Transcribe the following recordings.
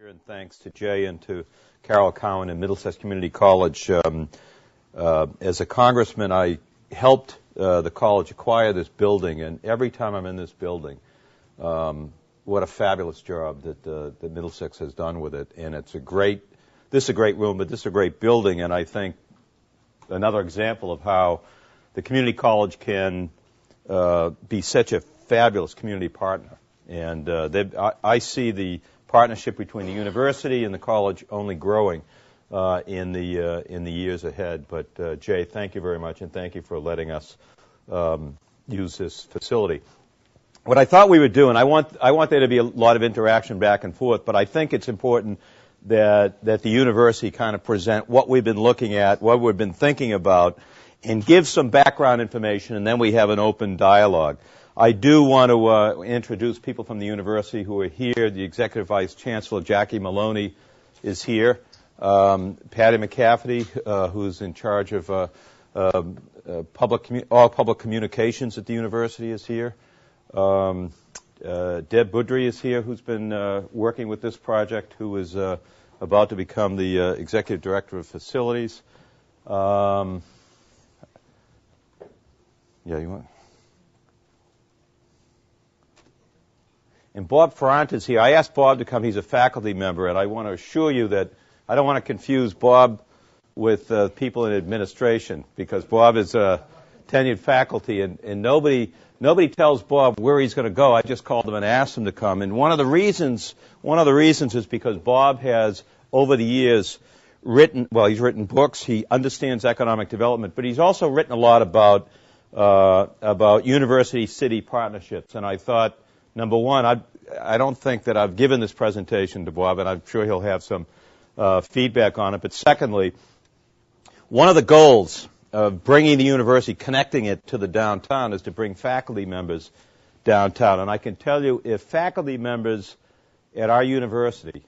And thanks to Jay and to Carol Cowan and Middlesex Community College. As a congressman, I helped the college acquire this building, and every time I'm in this building, what a fabulous job that Middlesex has done with it. And this is a great room, but this is a great building, and I think another example of how the community college can be such a fabulous community partner. And I see the partnership between the university and the college only growing in the years ahead. But Jay, thank you very much, and thank you for letting us use this facility. What I thought we would do, and I want there to be a lot of interaction back and forth, but I think it's important that the university kind of present what we've been looking at, what we've been thinking about, and give some background information, and then we have an open dialogue. I do want to introduce people from the university who are here. The Executive Vice Chancellor, Jackie Maloney, is here. Patty McCafferty, who's in charge of all public communications at the university, is here. Deb Boudry is here, who's been working with this project, who is about to become the Executive Director of Facilities. You want... And Bob Ferrant is here. I asked Bob to come. He's a faculty member, and I want to assure you that I don't want to confuse Bob with people in administration, because Bob is tenured faculty, and nobody tells Bob where he's going to go. I just called him and asked him to come. And one of the reasons is because Bob has, over the years, he's written books. He understands economic development, but he's also written a lot about university-city partnerships. And I thought, number one, I don't think that I've given this presentation to Bob, and I'm sure he'll have some feedback on it. But secondly, one of the goals of bringing the university, connecting it to the downtown, is to bring faculty members downtown. And I can tell you, if faculty members at our university,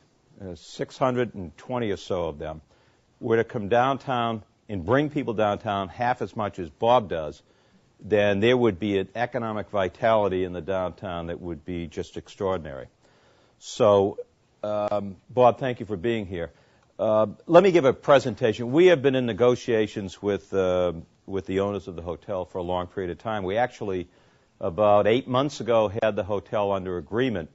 620 or so of them, were to come downtown and bring people downtown half as much as Bob does, then there would be an economic vitality in the downtown that would be just extraordinary. So, Bob, thank you for being here. Let me give a presentation. We have been in negotiations with the owners of the hotel for a long period of time. We actually, about 8 months ago, had the hotel under agreement.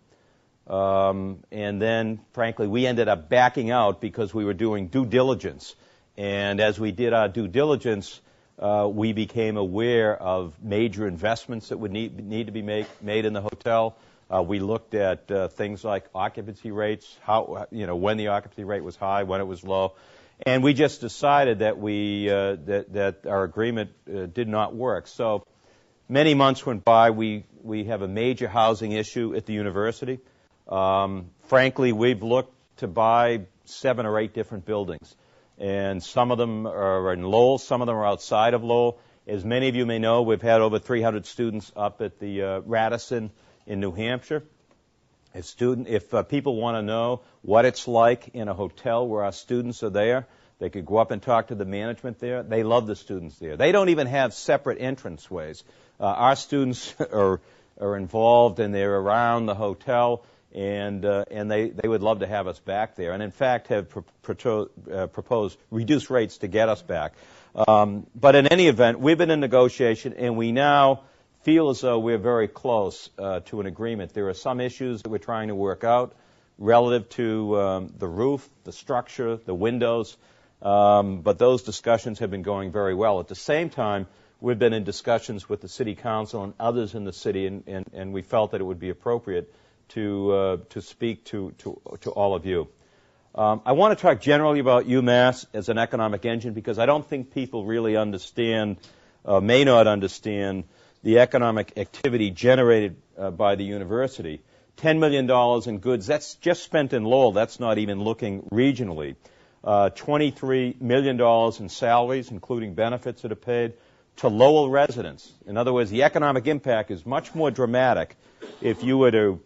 And then, frankly, we ended up backing out because we were doing due diligence. And as we did our due diligence, we became aware of major investments that would need to be made in the hotel. We looked at things like occupancy rates, when the occupancy rate was high, when it was low, and we just decided that that our agreement did not work. So many months went by. We have a major housing issue at the university. Frankly, we've looked to buy 7 or 8 different buildings. And some of them are in Lowell, some of them are outside of Lowell. As many of you may know, we've had over 300 students up at the Radisson in New Hampshire. If people want to know what it's like in a hotel where our students are there, they could go up and talk to the management there. They love the students there. They don't even have separate entranceways. Our students are involved, and they're around the hotel. And they would love to have us back there, and in fact have proposed reduced rates to get us back. But in any event, we've been in negotiation, and we now feel as though we're very close to an agreement. There are some issues that we're trying to work out relative to the roof, the structure, the windows, but those discussions have been going very well. At the same time, we've been in discussions with the city council and others in the city, and we felt that it would be appropriate to speak to all of you. I want to talk generally about UMass as an economic engine, because I don't think people really understand, may not understand, the economic activity generated by the university. $10 million in goods, that's just spent in Lowell. That's not even looking regionally. $23 million in salaries, including benefits that are paid to Lowell residents. In other words, the economic impact is much more dramatic if you were to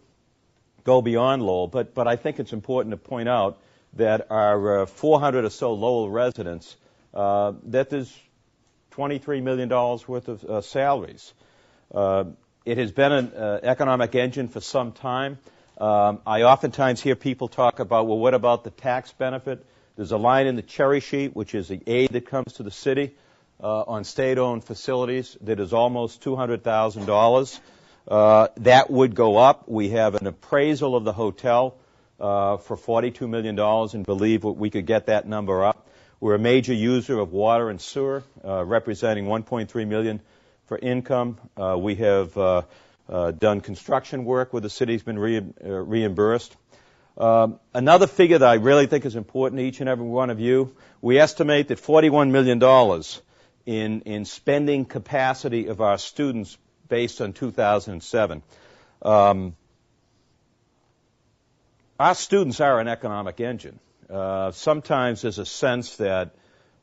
go beyond Lowell, but I think it's important to point out that our 400 or so Lowell residents, that there's $23 million worth of salaries. It has been an economic engine for some time. I oftentimes hear people talk about, well, what about the tax benefit? There's a line in the cherry sheet, which is the aid that comes to the city on state-owned facilities, that is almost $200,000. That would go up. We have an appraisal of the hotel for $42 million and believe we could get that number up. We're a major user of water and sewer, representing $1.3 million for income. We have done construction work where the city's been reimbursed. Another figure that I really think is important to each and every one of you, we estimate that $41 million in spending capacity of our students based on 2007. Our students are an economic engine. Sometimes there's a sense that,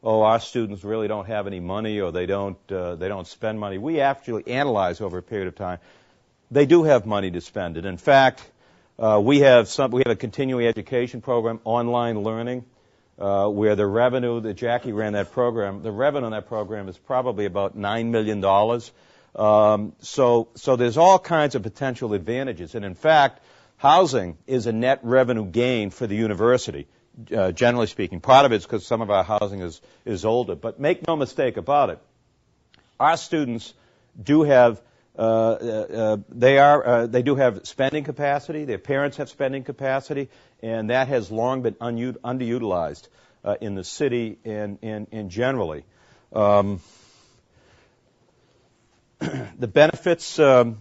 our students really don't have any money or they don't spend money. We actually analyze over a period of time. They do have money to spend it. In fact, we have a continuing education program, online learning, where the revenue that Jackie ran that program, the revenue on that program is probably about $9 million. So there's all kinds of potential advantages. And in fact, housing is a net revenue gain for the university, generally speaking. Part of it's because some of our housing is older. But make no mistake about it, our students do have they do have spending capacity. Their parents have spending capacity, and that has long been underutilized in the city and generally. The benefits to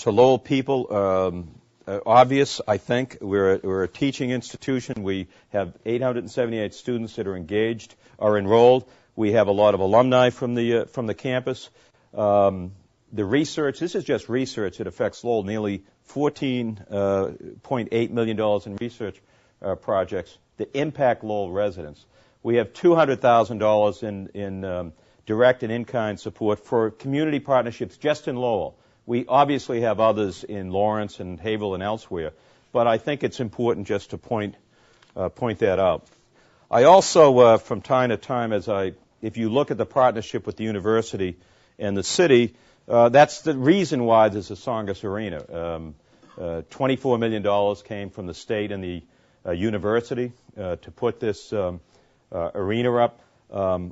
Lowell people obvious. I think we're a teaching institution. We have 878 students that are engaged or enrolled. We have a lot of alumni from the campus. The research, this is just research that affects Lowell, nearly $14.8 million in research projects that impact Lowell residents. We have $200,000 in direct and in-kind support for community partnerships just in Lowell. We obviously have others in Lawrence and Haverhill and elsewhere, but I think it's important just to point that out. I also, from time to time, if you look at the partnership with the university and the city, that's the reason why there's a Tsongas Arena. $24 million came from the state and the university to put this arena up.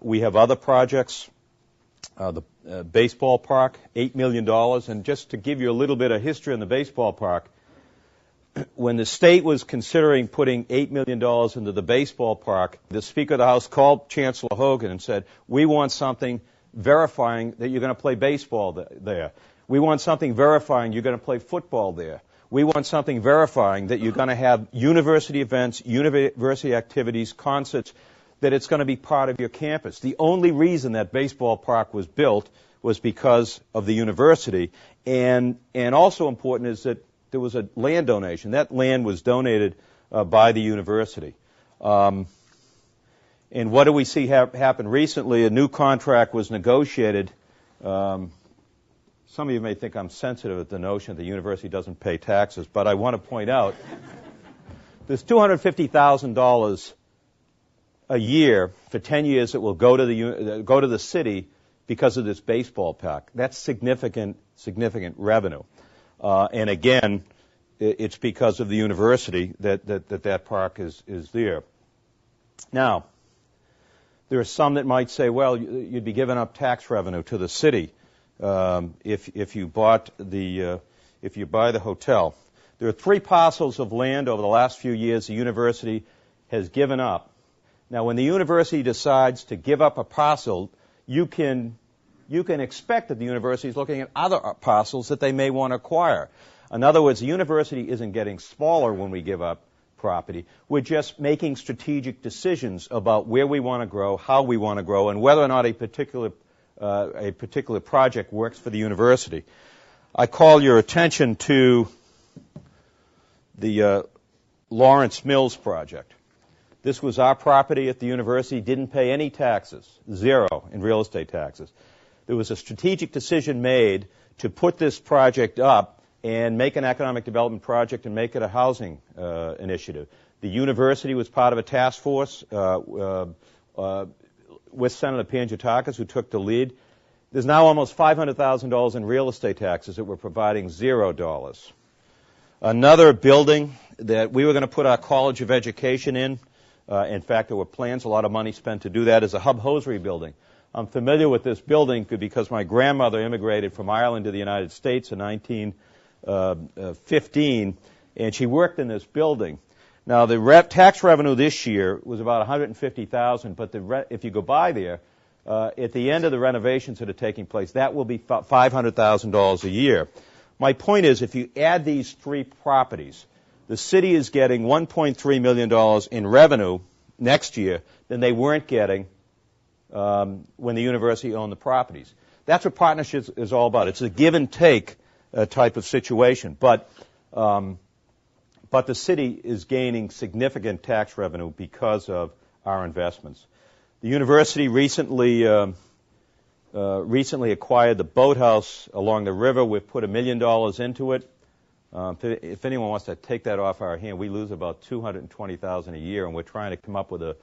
We have other projects. The baseball park, $8 million. And just to give you a little bit of history on the baseball park, when the state was considering putting $8 million into the baseball park, the Speaker of the House called Chancellor Hogan and said, we want something verifying that you're going to play baseball there. We want something verifying you're going to play football there. We want something verifying that you're going to have university events, university activities, concerts, that it's going to be part of your campus. The only reason that baseball park was built was because of the university. And also important is that there was a land donation. That land was donated by the university. And what do we see happen recently? A new contract was negotiated. Some of you may think I'm sensitive at the notion that the university doesn't pay taxes, but I want to point out there's $250,000 a year for 10 years that will go to the city because of this baseball park. That's significant revenue. And again, it's because of the university that park is there. Now, there are some that might say, well, you'd be giving up tax revenue to the city if you buy the hotel. There are 3 parcels of land over the last few years the university has given up. Now, when the university decides to give up a parcel, you can expect that the university is looking at other parcels that they may want to acquire. In other words, the university isn't getting smaller when we give up property. We're just making strategic decisions about where we want to grow, how we want to grow, and whether or not a particular project works for the university. I call your attention to the Lawrence Mills project. This was our property at the university, didn't pay any taxes, 0 in real estate taxes. There was a strategic decision made to put this project up and make an economic development project and make it a housing initiative. The university was part of a task force with Senator Pangiatakis, who took the lead. There's now almost $500,000 in real estate taxes that we're providing $0. Another building that we were going to put our College of Education in fact, there were plans, a lot of money spent to do that, is a hub hosiery building. I'm familiar with this building because my grandmother immigrated from Ireland to the United States in 1915, and she worked in this building. Now, the tax revenue this year was about $150,000, but if you go by there, at the end of the renovations that are taking place, that will be $500,000 a year. My point is, if you add these three properties, the city is getting $1.3 million in revenue next year than they weren't getting when the university owned the properties. That's what partnerships is all about. It's a give and take type of situation. But the city is gaining significant tax revenue because of our investments. The university recently acquired the boathouse along the river. We've put $1 million into it. If anyone wants to take that off our hand, we lose about $220,000 a year, and we're trying to come up with a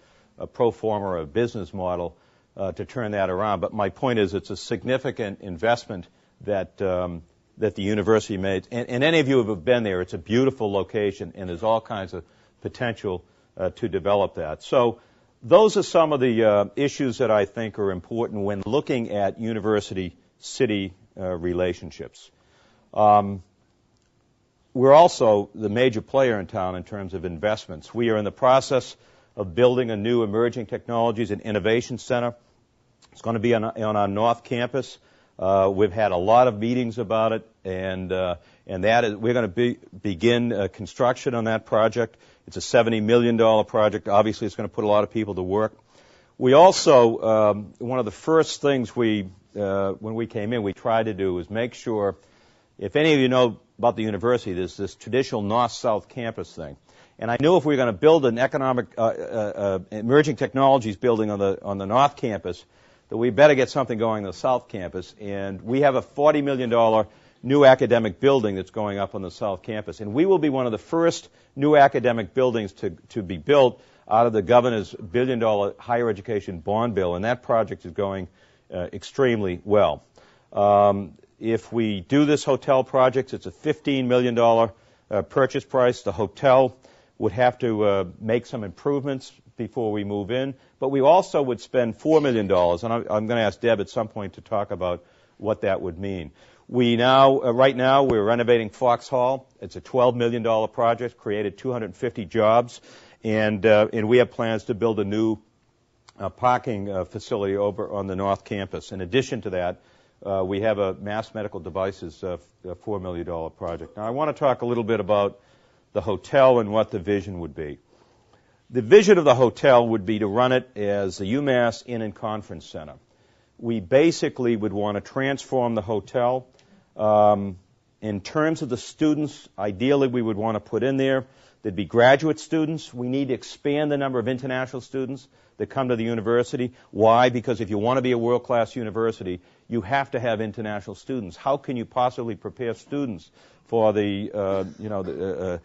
pro forma or a business model to turn that around. But my point is, it's a significant investment that the university made. And any of you who have been there, it's a beautiful location, and there's all kinds of potential to develop that. So those are some of the issues that I think are important when looking at university-city relationships. We're also the major player in town in terms of investments. We are in the process of building a new Emerging Technologies and Innovation Center. It's going to be on our North Campus. We've had a lot of meetings about it, and that is, we're going to begin construction on that project. It's a $70 million project. Obviously, it's going to put a lot of people to work. We also, one of the first things when we came in, we tried to do was make sure, if any of you know about the university, there's this traditional north-south campus thing. And I knew if we were going to build an emerging technologies building on the North Campus, that we better get something going on the South Campus. And we have a $40 million new academic building that's going up on the South Campus. And we will be one of the first new academic buildings to be built out of the governor's $1 billion higher education bond bill. And that project is going extremely well. If we do this hotel project, it's a $15 million purchase price. The hotel would have to make some improvements before we move in, but we also would spend $4 million, and I'm going to ask Deb at some point to talk about what that would mean. Right now, we're renovating Fox Hall. It's a $12 million project, created 250 jobs, and we have plans to build a new parking facility over on the North Campus. In addition to that, we have a Mass Medical Devices $4 million project. Now, I want to talk a little bit about the hotel and what the vision would be. The vision of the hotel would be to run it as the UMass Inn and Conference Center. We basically would want to transform the hotel. In terms of the students, ideally we would want to put in there'd be graduate students. We need to expand the number of international students that come to the university. Why? Because if you want to be a world-class university, you have to have international students. How can you possibly prepare students for to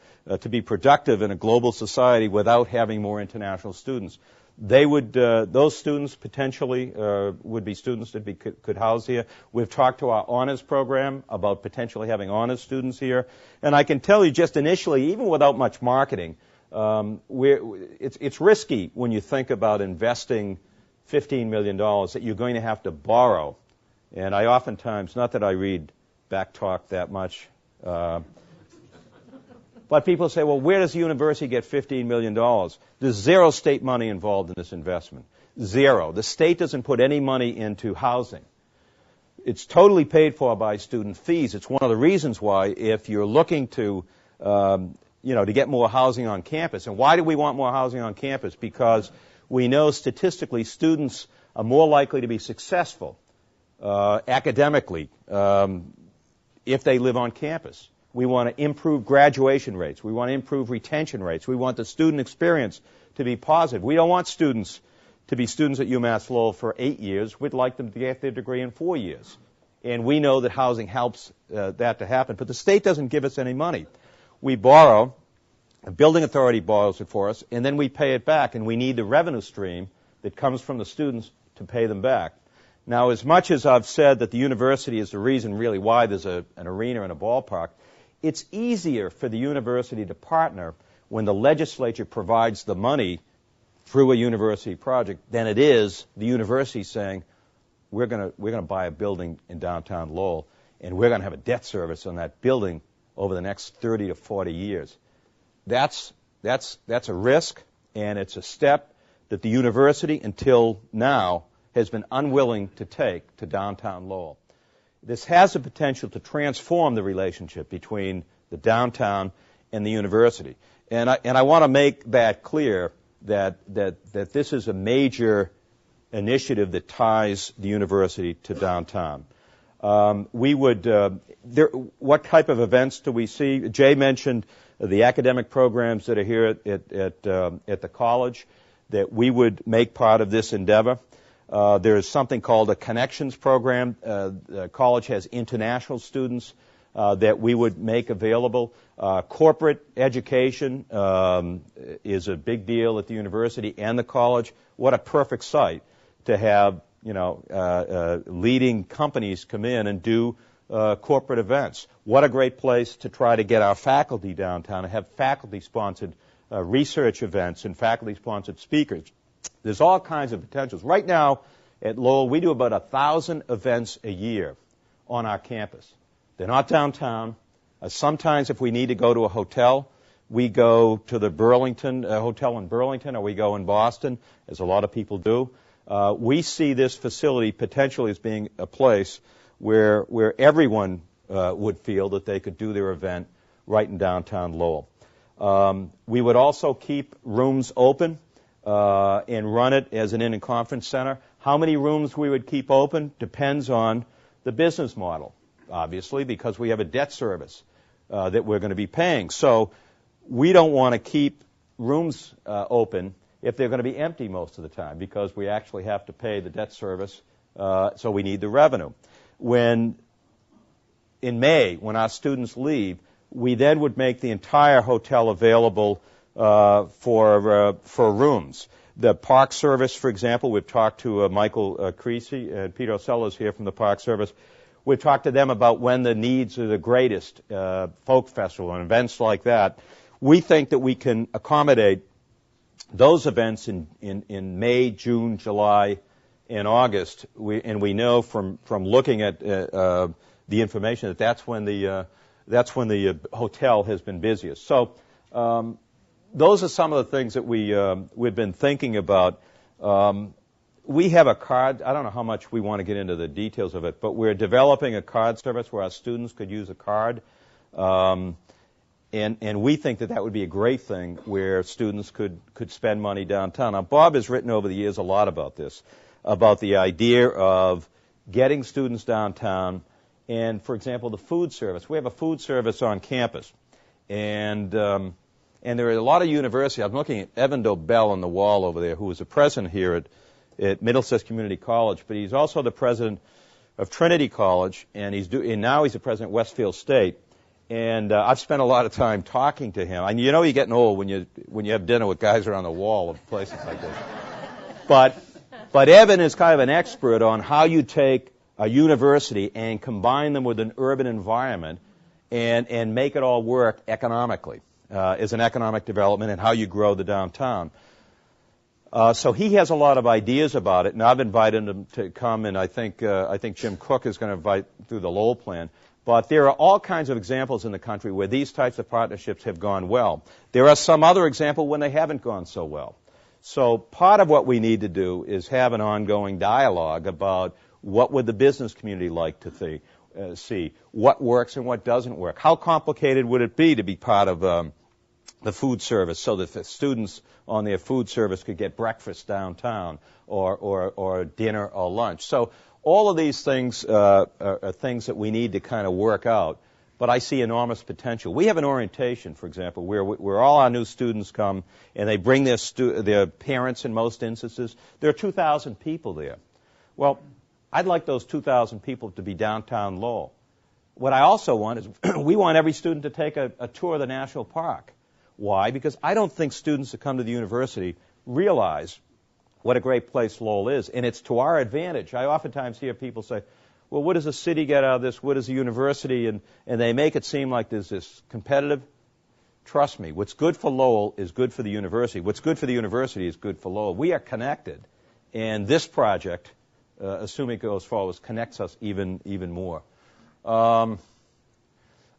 be productive in a global society without having more international students? Those students potentially would be students that could house here. We've talked to our honors program about potentially having honors students here. And I can tell you just initially, even without much marketing, it's risky when you think about investing $15 million that you're going to have to borrow. And I oftentimes, not that I read back talk that much, but people say, well, where does the university get $15 million? There's zero state money involved in this investment. Zero. The state doesn't put any money into housing. It's totally paid for by student fees. It's one of the reasons why, if you're looking to get more housing on campus. And why do we want more housing on campus? Because we know statistically students are more likely to be successful academically if they live on campus. We want to improve graduation rates. We want to improve retention rates. We want the student experience to be positive. We don't want students to be students at UMass Lowell for 8 years. We'd like them to get their degree in 4 years. And we know that housing helps that to happen. But the state doesn't give us any money. We borrow, a building authority borrows it for us, and then we pay it back. And we need the revenue stream that comes from the students to pay them back. Now, as much as I've said that the university is the reason really why there's an arena and a ballpark, it's easier for the university to partner when the legislature provides the money through a university project than it is the university saying, we're going to buy a building in downtown Lowell, and we're going to have a debt service on that building over the next 30 to 40 years. That's a risk, and it's a step that the university, until now, has been unwilling to take to downtown Lowell. This has the potential to transform the relationship between the downtown and the university. And I want to make that clear that this is a major initiative that ties the university to downtown. What type of events do we see? Jay mentioned the academic programs that are here at the college, that we would make part of this endeavor. There is something called a Connections program. The college has international students that we would make available. Corporate education is a big deal at the university and the college. What a perfect site to have, leading companies come in and do corporate events. What a great place to try to get our faculty downtown and have faculty-sponsored research events and faculty-sponsored speakers. There's all kinds of potentials. Right now at Lowell, we do about 1,000 events a year on our campus. They're not downtown. Sometimes if we need to go to a hotel, we go to the Burlington hotel in Burlington, or we go in Boston, as a lot of people do. We see this facility potentially as being a place where everyone would feel that they could do their event right in downtown Lowell. We would also keep rooms open and run it as an in- conference center. How many rooms we would keep open depends on the business model, obviously, because we have a debt service that we're going to be paying. So we don't want to keep rooms open if they're going to be empty most of the time, because we actually have to pay the debt service, so we need the revenue. In May, when our students leave, we then would make the entire hotel available for rooms. The Park Service, for example, we've talked to Michael Creasy and Peter Osello's here from the Park Service. We've talked to them about when the needs are the greatest, folk festival and events like that. We think that we can accommodate those events in May, June, July, and August. We know from looking at the information that that's when the hotel has been busiest. So those are some of the things that we've been thinking about. We have a card. I don't know how much we want to get into the details of it, but we're developing a card service where our students could use a card. And we think that would be a great thing where students could spend money downtown. Now, Bob has written over the years a lot about this, about the idea of getting students downtown. And, for example, the food service. We have a food service on campus. And there are a lot of universities. I'm looking at Evan Dobell on the wall over there, who was the president here at Middlesex Community College, but he's also the president of Trinity College, and now he's the president of Westfield State. And I've spent a lot of time talking to him. And you're getting old when you have dinner with guys around the wall of places like this. But Evan is kind of an expert on how you take a university and combine them with an urban environment and make it all work economically as an economic development, and how you grow the downtown. So he has a lot of ideas about it, and I've invited him to come, and I think Jim Cook is going to invite through the Lowell plan. But there are all kinds of examples in the country where these types of partnerships have gone well. There are some other examples when they haven't gone so well. So part of what we need to do is have an ongoing dialogue about what would the business community like to see, what works and what doesn't work. How complicated would it be to be part of the food service so that the students on their food service could get breakfast downtown or dinner or lunch. So all of these things are things that we need to kind of work out, but I see enormous potential. We have an orientation, for example, where all our new students come, and they bring their parents in most instances. There are 2,000 people there. Well, I'd like those 2,000 people to be downtown Lowell. What I also want is we want every student to take a tour of the National Park. Why? Because I don't think students that come to the university realize what a great place Lowell is, and it's to our advantage. I oftentimes hear people say, well, what does the city get out of this? What does the university? And they make it seem like there's this competitive. Trust me, what's good for Lowell is good for the university. What's good for the university is good for Lowell. We are connected, and this project, assuming it goes forward, connects us even more.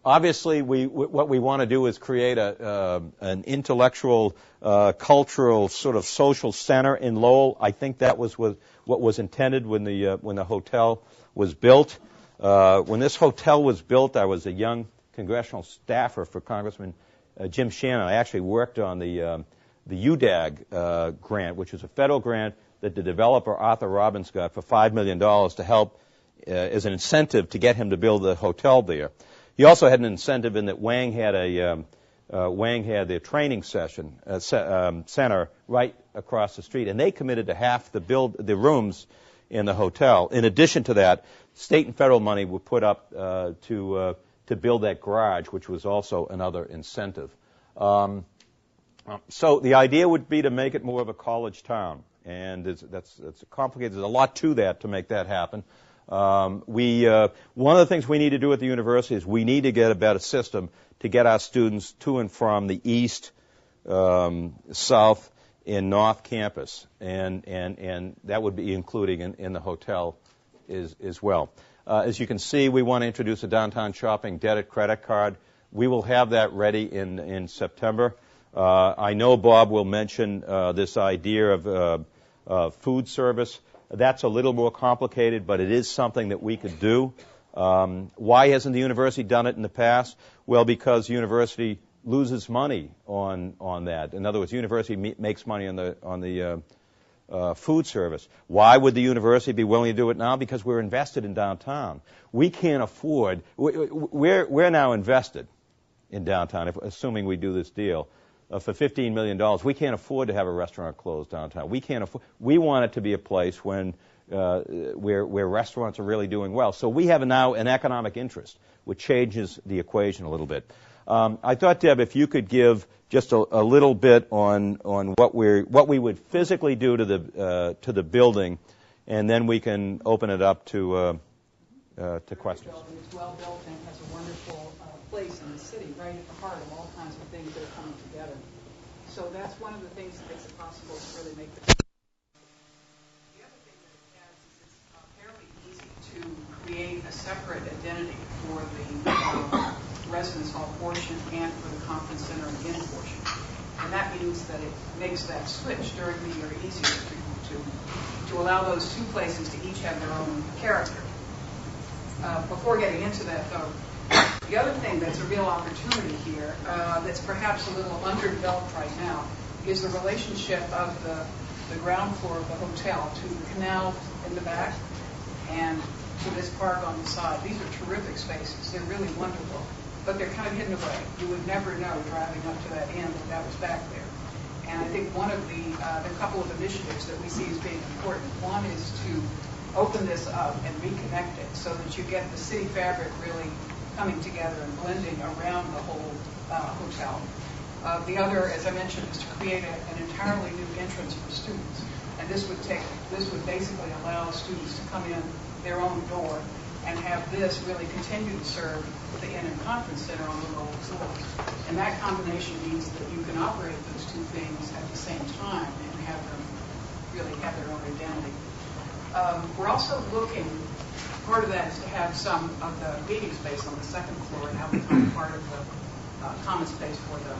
Obviously, what we want to do is create an intellectual, cultural, sort of social center in Lowell. I think that was what was intended when the hotel was built. When this hotel was built, I was a young congressional staffer for Congressman Jim Shannon. I actually worked on the UDAG grant, which is a federal grant that the developer Arthur Robbins got for $5 million to help as an incentive to get him to build the hotel there. He also had an incentive in that Wang had their training center right across the street, and they committed to half the rooms in the hotel. In addition to that, state and federal money were put up to build that garage, which was also another incentive. So the idea would be to make it more of a college town, and that's complicated. There's a lot to that to make that happen. One of the things we need to do at the university is we need to get a better system to get our students to and from the east, south, and north campus, and that would be including in the hotel as well. As you can see, we want to introduce a downtown shopping debit credit card. We will have that ready in September. I know Bob will mention this idea of food service. That's a little more complicated, but it is something that we could do. Why hasn't the university done it in the past? Well, because the university loses money on that. In other words, the university makes money on the food service. Why would the university be willing to do it now? Because we're invested in downtown. We can't afford. We're now invested in downtown, assuming we do this deal. For $15 million, we can't afford to have a restaurant closed downtown. We can't afford. We want it to be a place where restaurants are really doing well. So we have now an economic interest, which changes the equation a little bit. I thought, Deb, if you could give just a little bit on what we would physically do to the building, and then we can open it up to questions. It's well built and has a wonderful place in the city, right at the heart of all kinds of things that are coming together. So that's one of the things that makes it possible to really make the. The other thing that it has is it's fairly easy to create a separate identity for the residence hall portion and for the conference center and inn portion. And that means that it makes that switch during the year easier to allow those two places to each have their own character. Before getting into that, though, the other thing that's a real opportunity here that's perhaps a little underdeveloped right now is the relationship of the ground floor of the hotel to the canal in the back and to this park on the side. These are terrific spaces. They're really wonderful, but they're kind of hidden away. You would never know driving up to that end that was back there. And I think one of the couple of initiatives that we see as being important, one is to open this up and reconnect it so that you get the city fabric really coming together and blending around the whole hotel. The other, as I mentioned, is to create an entirely new entrance for students. And this would basically allow students to come in their own door and have this really continue to serve the inn and conference center on the Lowell floors. And that combination means that you can operate those two things at the same time and have them really have their own identity. We're also looking. Part of that is to have some of the meeting space on the second floor and have become part of the common space for the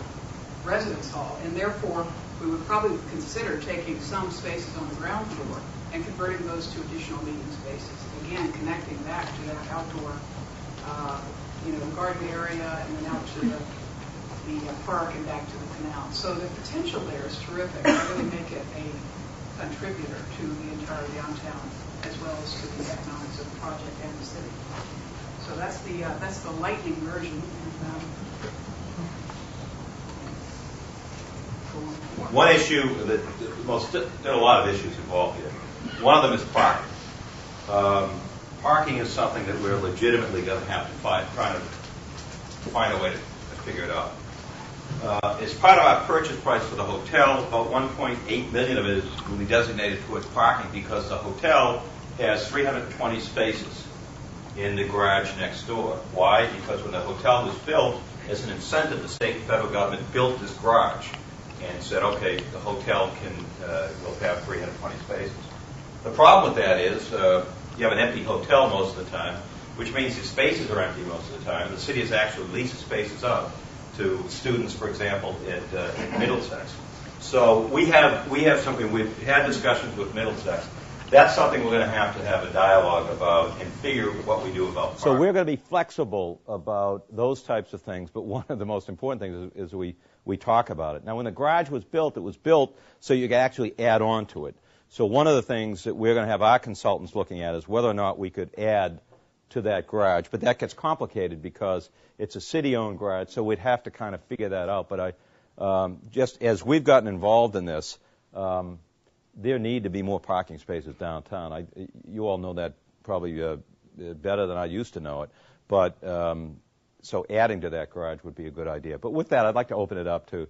residence hall. And therefore, we would probably consider taking some spaces on the ground floor and converting those to additional meeting spaces. Again, connecting back to that outdoor, garden area and then out to the park and back to the canal. So the potential there is terrific to really make it a contributor to the entire downtown, as well as to the economics of the project and the city. So that's the lightning version. One issue there are a lot of issues involved here. One of them is parking. Parking is something that we're legitimately going to have to try to find a way to figure it out. As part of our purchase price for the hotel, about $1.8 million of it will be designated towards parking because the hotel has 320 spaces in the garage next door. Why? Because when the hotel was built, as an incentive, the state and federal government built this garage and said, okay, the hotel will have 320 spaces. The problem with that is you have an empty hotel most of the time, which means the spaces are empty most of the time. The city has actually leased spaces out to students, for example, at Middlesex. So we have something, we've had discussions with Middlesex. That's something we're going to have a dialogue about and figure what we do about parks. So we're going to be flexible about those types of things, but one of the most important things is we talk about it. Now, when the garage was built, it was built so you could actually add on to it. So one of the things that we're going to have our consultants looking at is whether or not we could add to that garage. But that gets complicated because it's a city-owned garage, so we'd have to kind of figure that out. But just as we've gotten involved in this, there need to be more parking spaces downtown. You all know that probably better than I used to know it. But so adding to that garage would be a good idea. But with that, I'd like to open it up to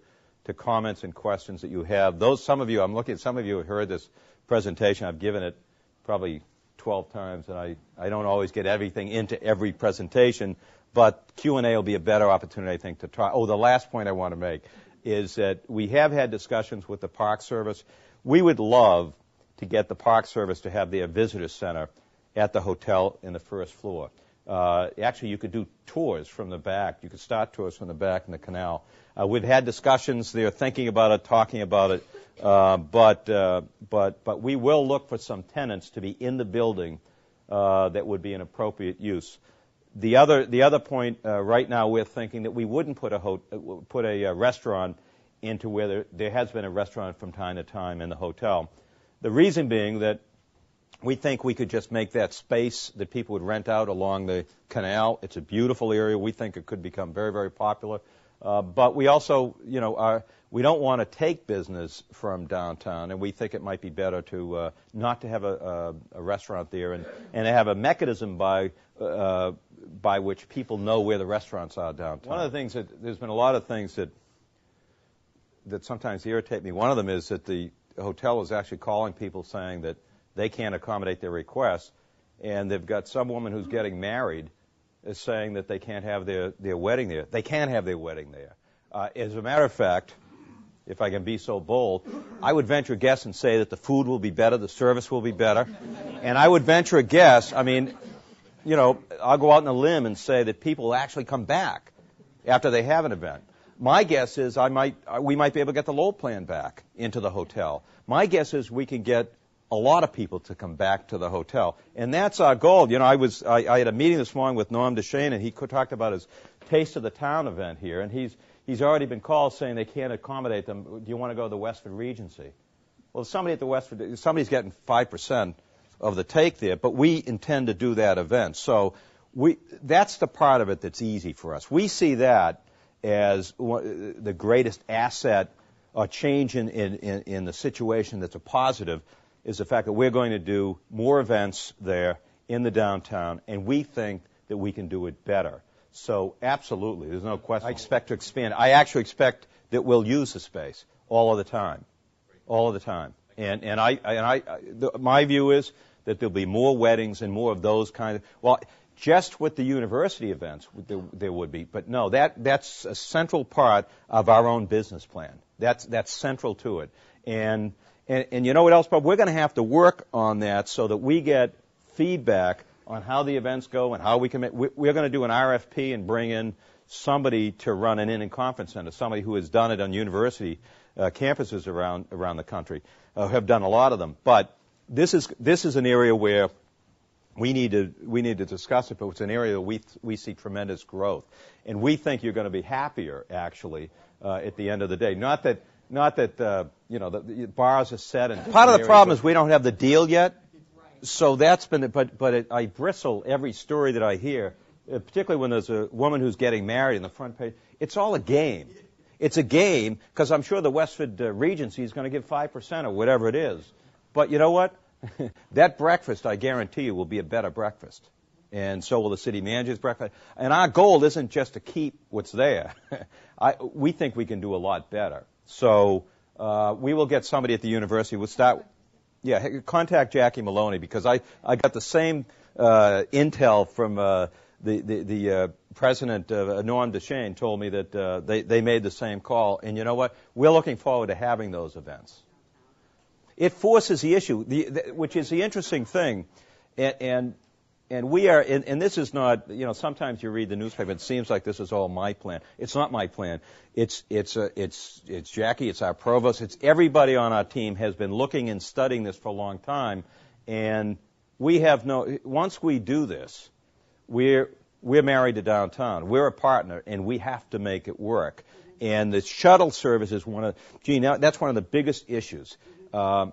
comments and questions that you have. Some of you have heard this presentation. I've given it probably 12 times, and I don't always get everything into every presentation. But Q&A will be a better opportunity, I think, to try. Oh, the last point I want to make is that we have had discussions with the Park Service. We would love to get the Park Service to have their visitor center at the hotel in the first floor. Actually, you could do tours from the back. You could start tours from the back in the canal. We've had discussions. They're thinking about it, talking about it. But we will look for some tenants to be in the building that would be an appropriate use. The other point, right now we're thinking that we wouldn't put a restaurant into where there has been a restaurant from time to time in the hotel. The reason being that we think we could just make that space that people would rent out along the canal. It's a beautiful area. We think it could become very, very popular. But we also, we don't want to take business from downtown, and we think it might be better to not to have a restaurant there and have a mechanism by which people know where the restaurants are downtown. One of the things there's been a lot of things that sometimes irritate me. One of them is that the hotel is actually calling people saying that they can't accommodate their requests, and they've got some woman who's getting married is saying that they can't have their wedding there. They can have their wedding there. As a matter of fact, if I can be so bold, I would venture a guess and say that the food will be better, the service will be better, and I would venture a guess, I'll go out on a limb and say that people will actually come back after they have an event. My guess is we might be able to get the Lowell plan back into the hotel. My guess is we can get a lot of people to come back to the hotel, and that's our goal. I had a meeting this morning with Norm DeShane, and he talked about his Taste of the Town event here, and he's already been called saying they can't accommodate them. Do you want to go to the Westford Regency? Well, somebody's getting 5% of the take there, but we intend to do that event. So that's the part of it that's easy for us. We see that as the greatest asset or change in the situation that's a positive is the fact that we're going to do more events there in the downtown, and we think that we can do it better. So absolutely, there's no question. I expect to expand. I actually expect that we'll use the space all of the time, And my view is that there'll be more weddings and more of those kind of. Well, just with the university events, there would be, but no, that's a central part of our own business plan. That's central to it, and you know what else, Bob? We're going to have to work on that so that we get feedback on how the events go and how we can we're going to do an RFP and bring in somebody to run an in conference center, somebody who has done it on university campuses around the country, have done a lot of them. But this is an area where we need to discuss it, but it's an area that we see tremendous growth, and we think you're going to be happier actually at the end of the day. Not that the bars are set, and part of the problem is we don't have the deal yet. So that's been, but I bristle every story that I hear, particularly when there's a woman who's getting married in the front page. It's all a game. It's a game because I'm sure the Westford Regency is going to give 5% or whatever it is. But you know what? That breakfast, I guarantee you, will be a better breakfast. And so will the city manager's breakfast. And our goal isn't just to keep what's there. We think we can do a lot better. So we will get somebody at the university. We'll start. Yeah, contact Jackie Maloney, because I got the same intel from the president, Norm DeShane, told me that they made the same call. And you know what? We're looking forward to having those events. It forces the issue, which is the interesting thing. And we are, and this is not, sometimes you read the newspaper, it seems like this is all my plan. It's not my plan. It's Jackie, it's our provost, it's everybody on our team has been looking and studying this for a long time. And once we do this, we're married to downtown. We're a partner, and we have to make it work. And the shuttle service is that's one of the biggest issues.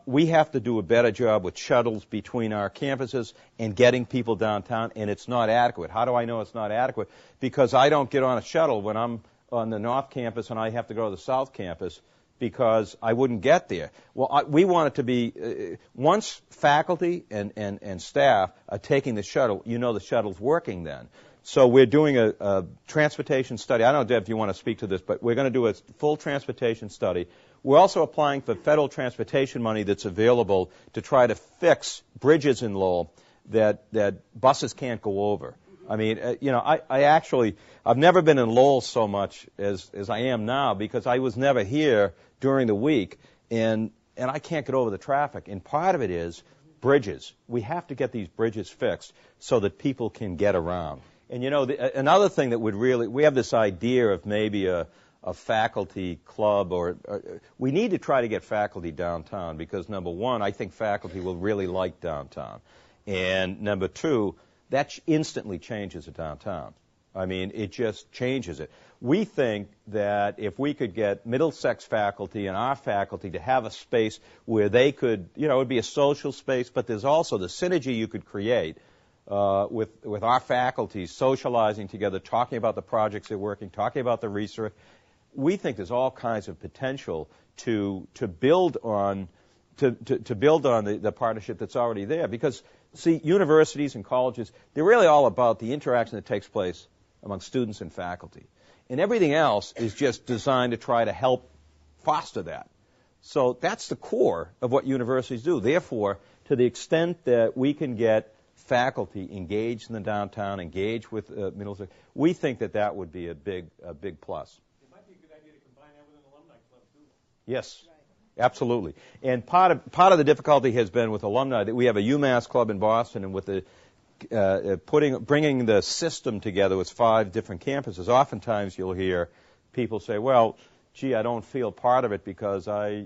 We have to do a better job with shuttles between our campuses and getting people downtown, and it's not adequate. How do I know it's not adequate? Because I don't get on a shuttle when I'm on the North Campus and I have to go to the South Campus because I wouldn't get there. Well, we want it to be, once faculty and staff are taking the shuttle, the shuttle's working then. So we're doing a transportation study. I don't know, Deb, if you want to speak to this, but we're going to do a full transportation study. We're also applying for federal transportation money that's available to try to fix bridges in Lowell that buses can't go over. I mean, I've never been in Lowell so much as I am now because I was never here during the week, and I can't get over the traffic. And part of it is bridges. We have to get these bridges fixed so that people can get around. And, another thing that we have this idea of maybe a faculty club, or we need to try to get faculty downtown because, number one, I think faculty will really like downtown. And number two, that instantly changes the downtown. I mean, it just changes it. We think that if we could get Middlesex faculty and our faculty to have a space where they could, it would be a social space, but there's also the synergy you could create with our faculty socializing together, talking about the projects they're working, talking about the research. We think there's all kinds of potential to build on the partnership that's already there. Because, see, universities and colleges, they're really all about the interaction that takes place among students and faculty. And everything else is just designed to try to help foster that. So that's the core of what universities do. Therefore, to the extent that we can get faculty engaged in the downtown, engaged with Middlesex, we think that would be a big plus. Yes, absolutely. And part of the difficulty has been with alumni that we have a UMass club in Boston, and with the bringing the system together with 5 different campuses. Oftentimes you'll hear people say, "Well, gee, I don't feel part of it because I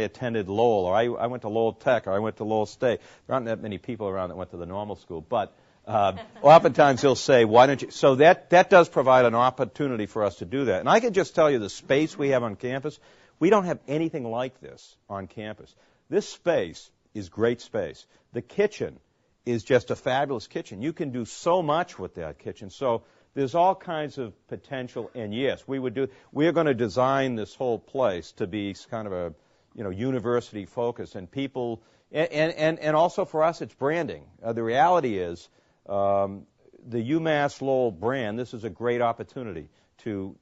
attended Lowell, or I went to Lowell Tech, or I went to Lowell State." There aren't that many people around that went to the normal school, but oftentimes they'll say, "Why don't you?" So that does provide an opportunity for us to do that. And I can just tell you the space we have on campus. We don't have anything like this on campus. This space is great space. The kitchen is just a fabulous kitchen. You can do so much with that kitchen. So there's all kinds of potential. And yes, we're going to design this whole place to be kind of a, university focus, and people, and also for us, it's branding. The reality is, the UMass Lowell brand, this is a great opportunity to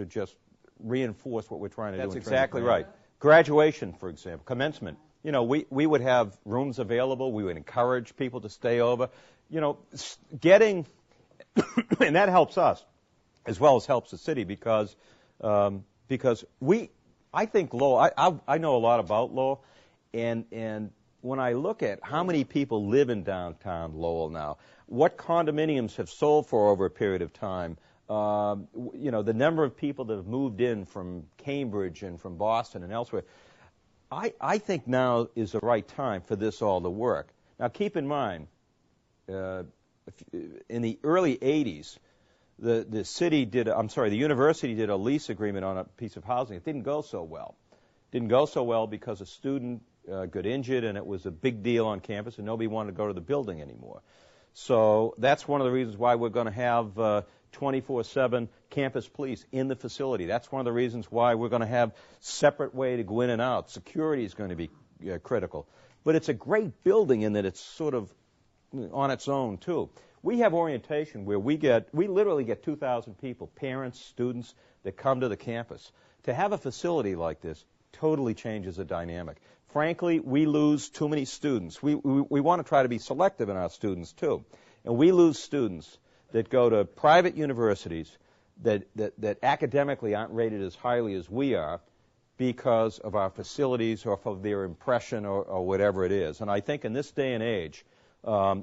just reinforce what we're trying to do. That's exactly right. Graduation, for example, commencement. We would have rooms available. We would encourage people to stay over. Getting, and that helps us as well as helps the city because I think Lowell, I know a lot about Lowell, and when I look at how many people live in downtown Lowell now, what condominiums have sold for over a period of time, the number of people that have moved in from Cambridge and from Boston and elsewhere, I think now is the right time for this all to work. Now, keep in mind, in the early 80s, the university did a lease agreement on a piece of housing. It didn't go so well. Didn't go so well because a student got injured, and it was a big deal on campus, and nobody wanted to go to the building anymore. So that's one of the reasons why we're going to have 24/7 campus police in the facility. That's one of the reasons why we're going to have separate way to go in and out. Security is going to be critical. But it's a great building in that it's sort of on its own, too. We have orientation where we literally get 2,000 people, parents, students, that come to the campus. To have a facility like this totally changes the dynamic frankly, we lose too many students. We want to try to be selective in our students, too. And we lose students that go to private universities that academically aren't rated as highly as we are because of our facilities or for their impression or whatever it is. And I think in this day and age,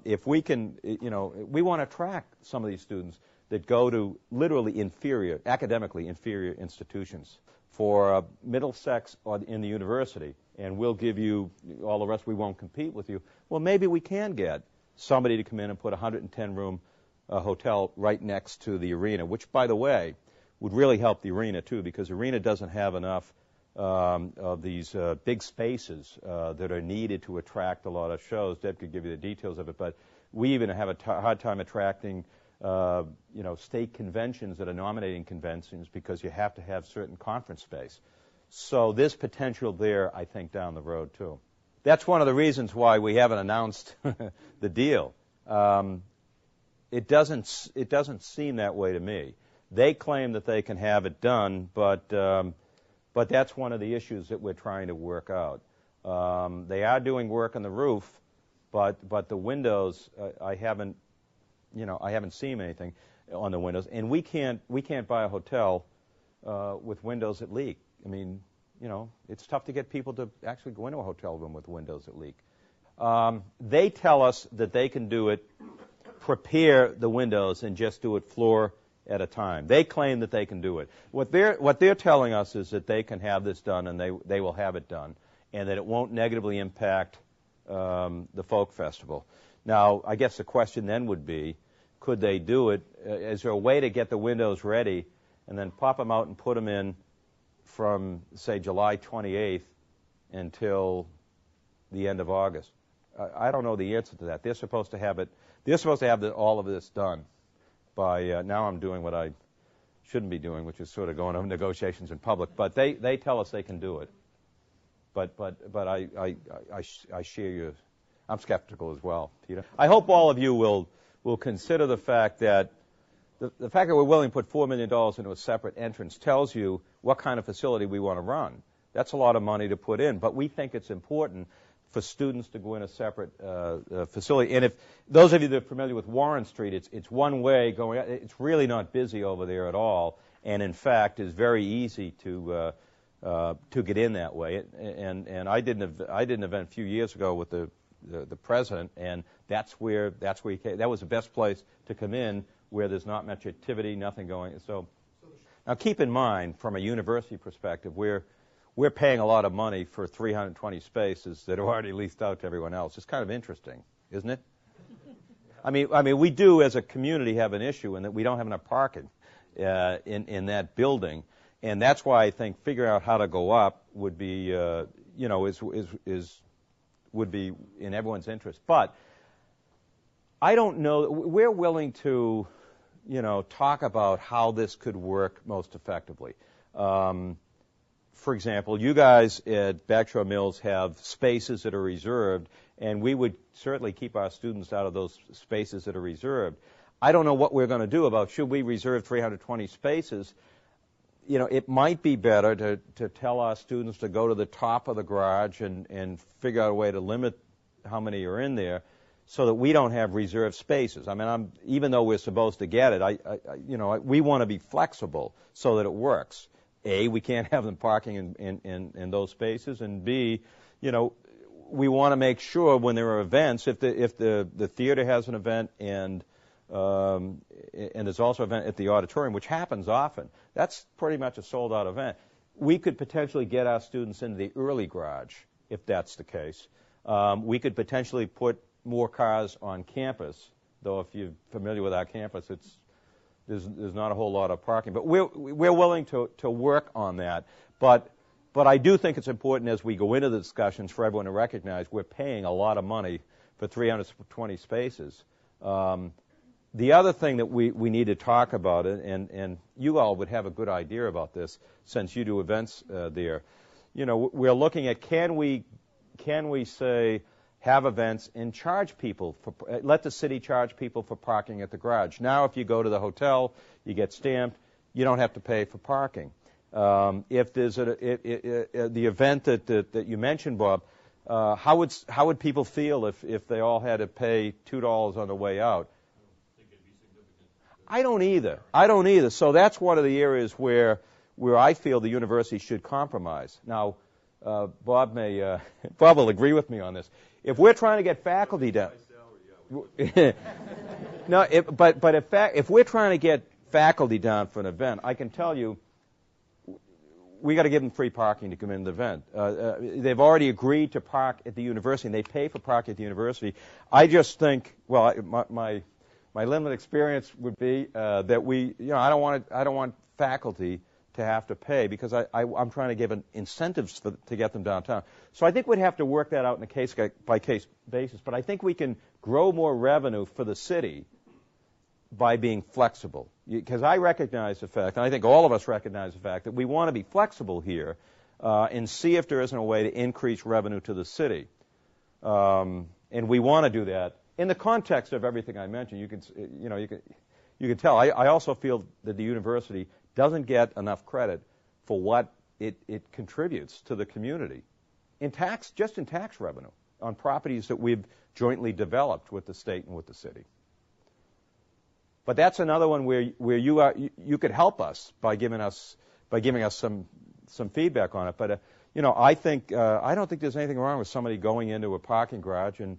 if we can, we want to attract some of these students that go to literally inferior, academically inferior institutions. For Middlesex or in the university, and we'll give you all the rest, we won't compete with you. Well, maybe we can get somebody to come in and put a 110-room hotel right next to the arena, which, by the way, would really help the arena, too, because the arena doesn't have enough of these big spaces that are needed to attract a lot of shows. Deb could give you the details of it, but we even have a hard time attracting state conventions that are nominating conventions because you have to have certain conference space. So there's potential there, I think, down the road, too. That's one of the reasons why we haven't announced the deal. It doesn't seem that way to me. They claim that they can have it done, but that's one of the issues that we're trying to work out. They are doing work on the roof, but the windows, I haven't seen anything on the windows, and we can't buy a hotel with windows that leak. I mean, it's tough to get people to actually go into a hotel room with windows that leak. They tell us that they can do it, prepare the windows, and just do it floor at a time. They claim that they can do it. What they're telling us is that they can have this done, and they will have it done, and that it won't negatively impact the folk festival. Now, I guess the question then would be, could they do it? Is there a way to get the windows ready and then pop them out and put them in from, say, July 28th until the end of August? I don't know the answer to that. They're supposed to have it. They're supposed to have all of this done by now. I'm doing what I shouldn't be doing, which is sort of going over negotiations in public. But they tell us they can do it. But I share your. I'm skeptical as well, Peter. I hope all of you will consider the fact that the fact that we're willing to put $4 million into a separate entrance tells you what kind of facility we want to run. That's a lot of money to put in, but we think it's important for students to go in a separate facility. And if those of you that are familiar with Warren Street, it's one way going. It's really not busy over there at all, and in fact, is very easy to get in that way. And I did an event a few years ago with the president, and that's where he came. That was the best place to come in, where there's not much activity, nothing going. So now keep in mind, from a university perspective, we're paying a lot of money for 320 spaces that are already leased out to everyone else. It's kind of interesting, isn't it? I mean, we do as a community have an issue in that we don't have enough parking in that building, and that's why I think figuring out how to go up would be would be in everyone's interest. But I don't know. We're willing to, talk about how this could work most effectively. For example, you guys at Backshore Mills have spaces that are reserved, and we would certainly keep our students out of those spaces that are reserved. I don't know what we're going to do about should we reserve 320 spaces. It might be better to tell our students to go to the top of the garage and figure out a way to limit how many are in there so that we don't have reserved spaces. I mean, even though we're supposed to get it, we want to be flexible so that it works. A, we can't have them parking in those spaces, and B, we want to make sure when there are events, if the theater has an event and there's also an event at the auditorium, which happens often, that's pretty much a sold-out event. We could potentially get our students into the early garage, if that's the case. We could potentially put more cars on campus, though if you're familiar with our campus, there's not a whole lot of parking. But we're willing to work on that. But I do think it's important as we go into the discussions for everyone to recognize we're paying a lot of money for 320 spaces. The other thing that we need to talk about, and you all would have a good idea about this since you do events there, we're looking at can we say have events and charge people let the city charge people for parking at the garage. Now, if you go to the hotel, you get stamped, you don't have to pay for parking. If there's the event that you mentioned, Bob, how would people feel if they all had to pay $2 on the way out? I don't either. I don't either. So that's one of the areas where I feel the university should compromise. Now, Bob will agree with me on this. If we're trying to get faculty down, no, if we're trying to get faculty down for an event, I can tell you, we got to give them free parking to come in the event. They've already agreed to park at the university, and they pay for parking at the university. I just think, well, my limited experience would be that I don't want faculty to have to pay because I'm trying to give incentives to get them downtown. So I think we'd have to work that out on a case-by-case basis. But I think we can grow more revenue for the city by being flexible. Because I recognize the fact, and I think all of us recognize the fact, that we want to be flexible here and see if there isn't a way to increase revenue to the city. And we want to do that in the context of everything I mentioned. You can tell. I also feel that the university doesn't get enough credit for what it contributes to the community in tax revenue on properties that we've jointly developed with the state and with the city. But that's another one where you could help us by giving us some feedback on it. But I think I don't think there's anything wrong with somebody going into a parking garage and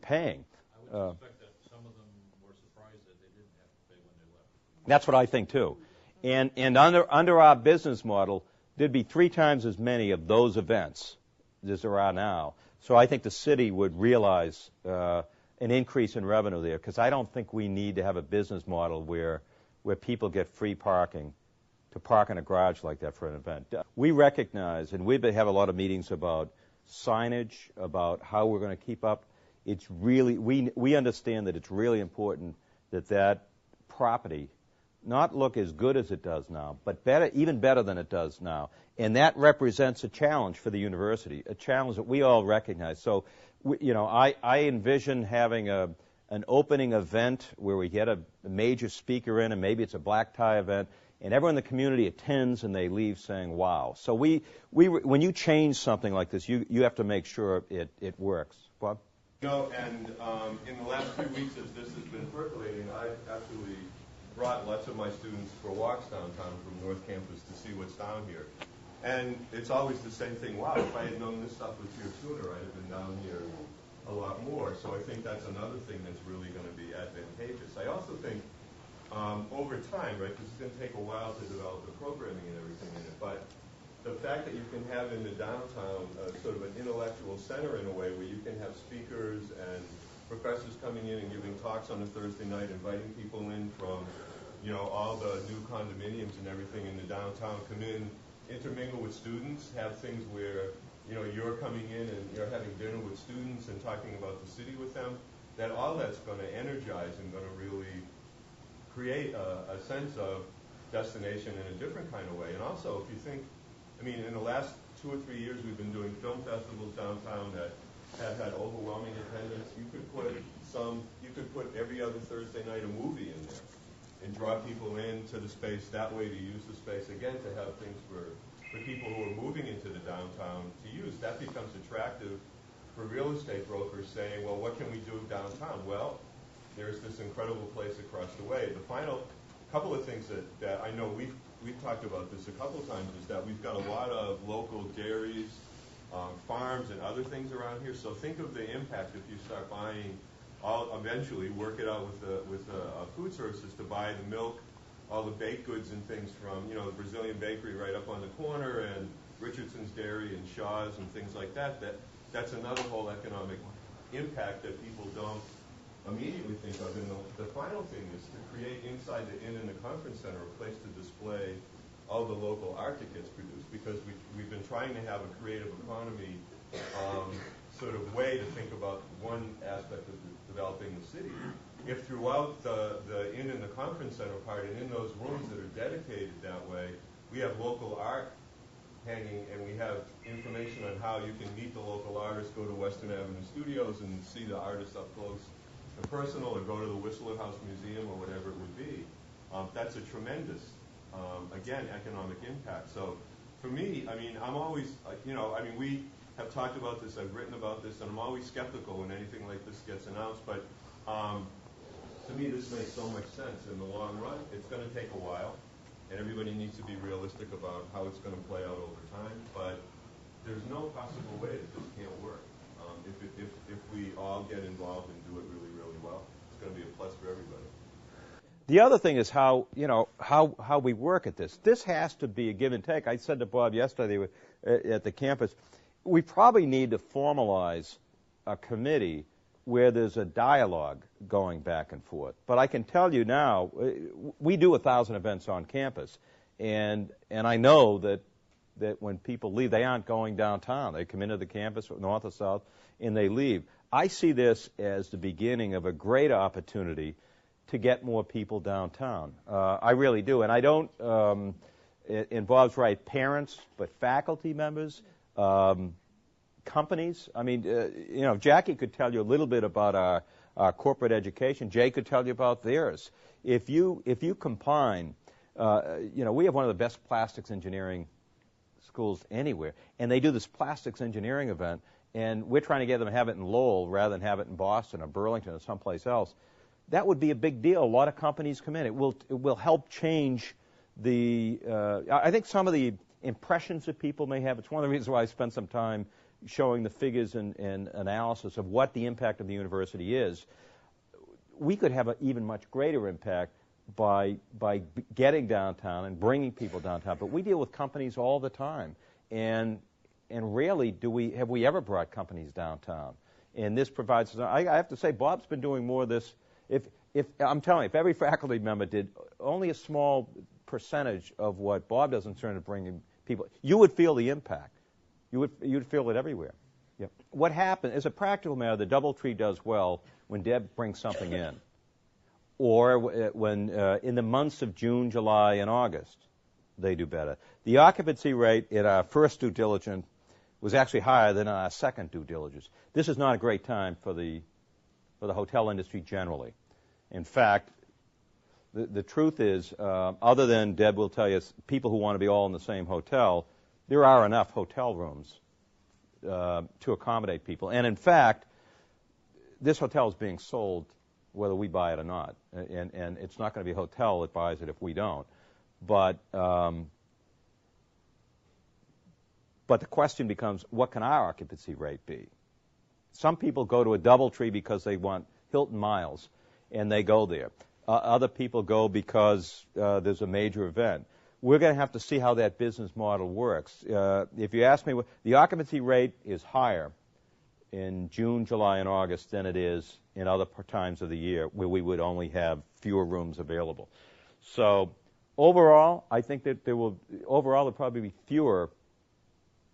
paying. I would suspect that some of them were surprised that they didn't have to pay when they left. That's what I think too. And under our business model, there'd be 3 times as many of those events as there are now. So I think the city would realize an increase in revenue there, because I don't think we need to have a business model where people get free parking to park in a garage like that for an event. We recognize, and we have a lot of meetings about signage, about how we're going to keep up. It's really, we understand that it's really important that property not look as good as it does now, but even better than it does now. And that represents a challenge for the university, a challenge that we all recognize. So, I envision having an opening event where we get a major speaker in, and maybe it's a black tie event, and everyone in the community attends and they leave saying, wow. So when you change something like this, you have to make sure it works. Bob? And in the last few weeks as this has been percolating, I've actually brought lots of my students for walks downtown from North Campus to see what's down here. And it's always the same thing. Wow, if I had known this stuff was here sooner, I'd have been down here a lot more. So I think that's another thing that's really going to be advantageous. I also think over time, right, because it's going to take a while to develop the programming and everything in it, but the fact that you can have in the downtown sort of an intellectual center in a way where you can have speakers and professors coming in and giving talks on a Thursday night, inviting people in from, all the new condominiums and everything in the downtown, come in, intermingle with students, have things where, you're coming in and you're having dinner with students and talking about the city with them, that all that's going to energize and going to really create a sense of destination in a different kind of way. And also, if you think, in the last 2 or 3 years, we've been doing film festivals downtown that have had overwhelming attendance. You could put every other Thursday night a movie in there and draw people into the space that way, to use the space, again, to have things for people who are moving into the downtown to use. That becomes attractive for real estate brokers saying, well, what can we do downtown? Well, there's this incredible place across the way. The final couple of things that I know we've talked about this a couple of times is that we've got a lot of local dairies, farms, and other things around here. So think of the impact if you start buying. I'll eventually work it out with the food services to buy the milk, all the baked goods and things from, the Brazilian bakery right up on the corner, and Richardson's Dairy and Shaw's and things like that. That's another whole economic impact that people don't immediately think of. And the final thing is to create inside the inn and the conference center a place to display all the local art that gets produced, because we've been trying to have a creative economy sort of way to think about one aspect of developing the city. If throughout the inn and the conference center part, and in those rooms that are dedicated that way, we have local art hanging, and we have information on how you can meet the local artists, go to Western Avenue Studios and see the artists up close and personal, or go to the Whistler House Museum or whatever it would be. That's a tremendous, again, economic impact. So for me, I'm always, have talked about this, I've written about this, and I'm always skeptical when anything like this gets announced, but to me this makes so much sense in the long run. It's going to take a while, and everybody needs to be realistic about how it's going to play out over time, but there's no possible way that this can't work. If we all get involved and do it really, really well, it's going to be a plus for everybody. The other thing is how we work at this. This has to be a give and take. I said to Bob yesterday at the campus, we probably need to formalize a committee where there's a dialogue going back and forth. But I can tell you now, we do 1,000 events on campus, and I know that when people leave, they aren't going downtown. They come into the campus, north or south, and they leave. I see this as the beginning of a great opportunity to get more people downtown. I really do. And I don't, and Bob's right, parents, but faculty members, companies. I mean, Jackie could tell you a little bit about our corporate education. Jay could tell you about theirs. If you combine, we have one of the best plastics engineering schools anywhere, and they do this plastics engineering event, and we're trying to get them to have it in Lowell rather than have it in Boston or Burlington or someplace else. That would be a big deal. A lot of companies come in. It will help change the. I think some of the impressions that people may have. It's one of the reasons why I spent some time showing the figures and analysis of what the impact of the university is. We could have an even much greater impact by getting downtown and bringing people downtown. But we deal with companies all the time, and rarely have we ever brought companies downtown. And this provides. I have to say, Bob's been doing more of this. If I'm telling you, if every faculty member did only a small percentage of what Bob does in terms of bringing people, you would feel the impact. You'd feel it everywhere. Yep. What happened, as a practical matter, the DoubleTree does well when Deb brings something in, or when in the months of June, July, and August, they do better. The occupancy rate in our first due diligence was actually higher than our second due diligence. This is not a great time for the hotel industry generally. In fact, the truth is, other than Deb will tell you, people who want to be all in the same hotel, there are enough hotel rooms to accommodate people. And in fact, this hotel is being sold whether we buy it or not. And it's not going to be a hotel that buys it if we don't. But the question becomes, what can our occupancy rate be? Some people go to a DoubleTree because they want Hilton Miles, and they go there. Other people go because there's a major event. We're going to have to see how that business model works. If you ask me, the occupancy rate is higher in June, July, and August than it is in other times of the year where we would only have fewer rooms available. So overall, I think that there'll probably be fewer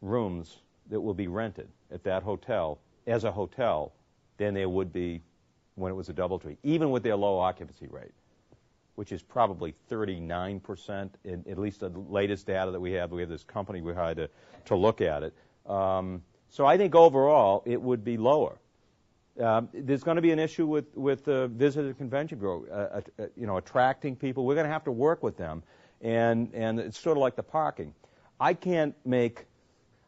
rooms that will be rented at that hotel as a hotel than there would be when it was a DoubleTree, even with their low occupancy rate, which is probably 39%, in at least the latest data that we have. We have this company we hired to look at it. So I think overall it would be lower. There's going to be an issue with the Visitor Convention Bureau, attracting people. We're going to have to work with them, and it's sort of like the parking. I can't make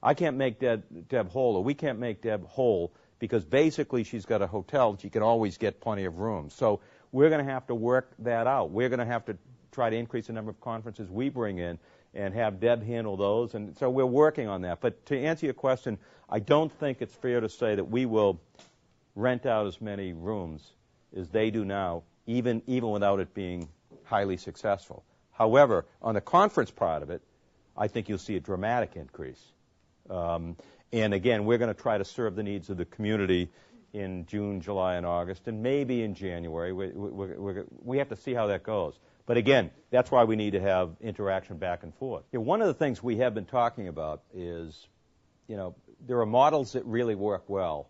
Deb whole, or we can't make Deb whole, because basically she's got a hotel. She can always get plenty of rooms. So we're going to have to work that out. We're going to have to try to increase the number of conferences we bring in and have Deb handle those. And so we're working on that. But to answer your question, I don't think it's fair to say that we will rent out as many rooms as they do now, even without it being highly successful. However, on the conference part of it, I think you'll see a dramatic increase. And again, we're going to try to serve the needs of the community in June, July, and August, and maybe in January. We have to see how that goes. But again, that's why we need to have interaction back and forth. One of the things we have been talking about is, there are models that really work well,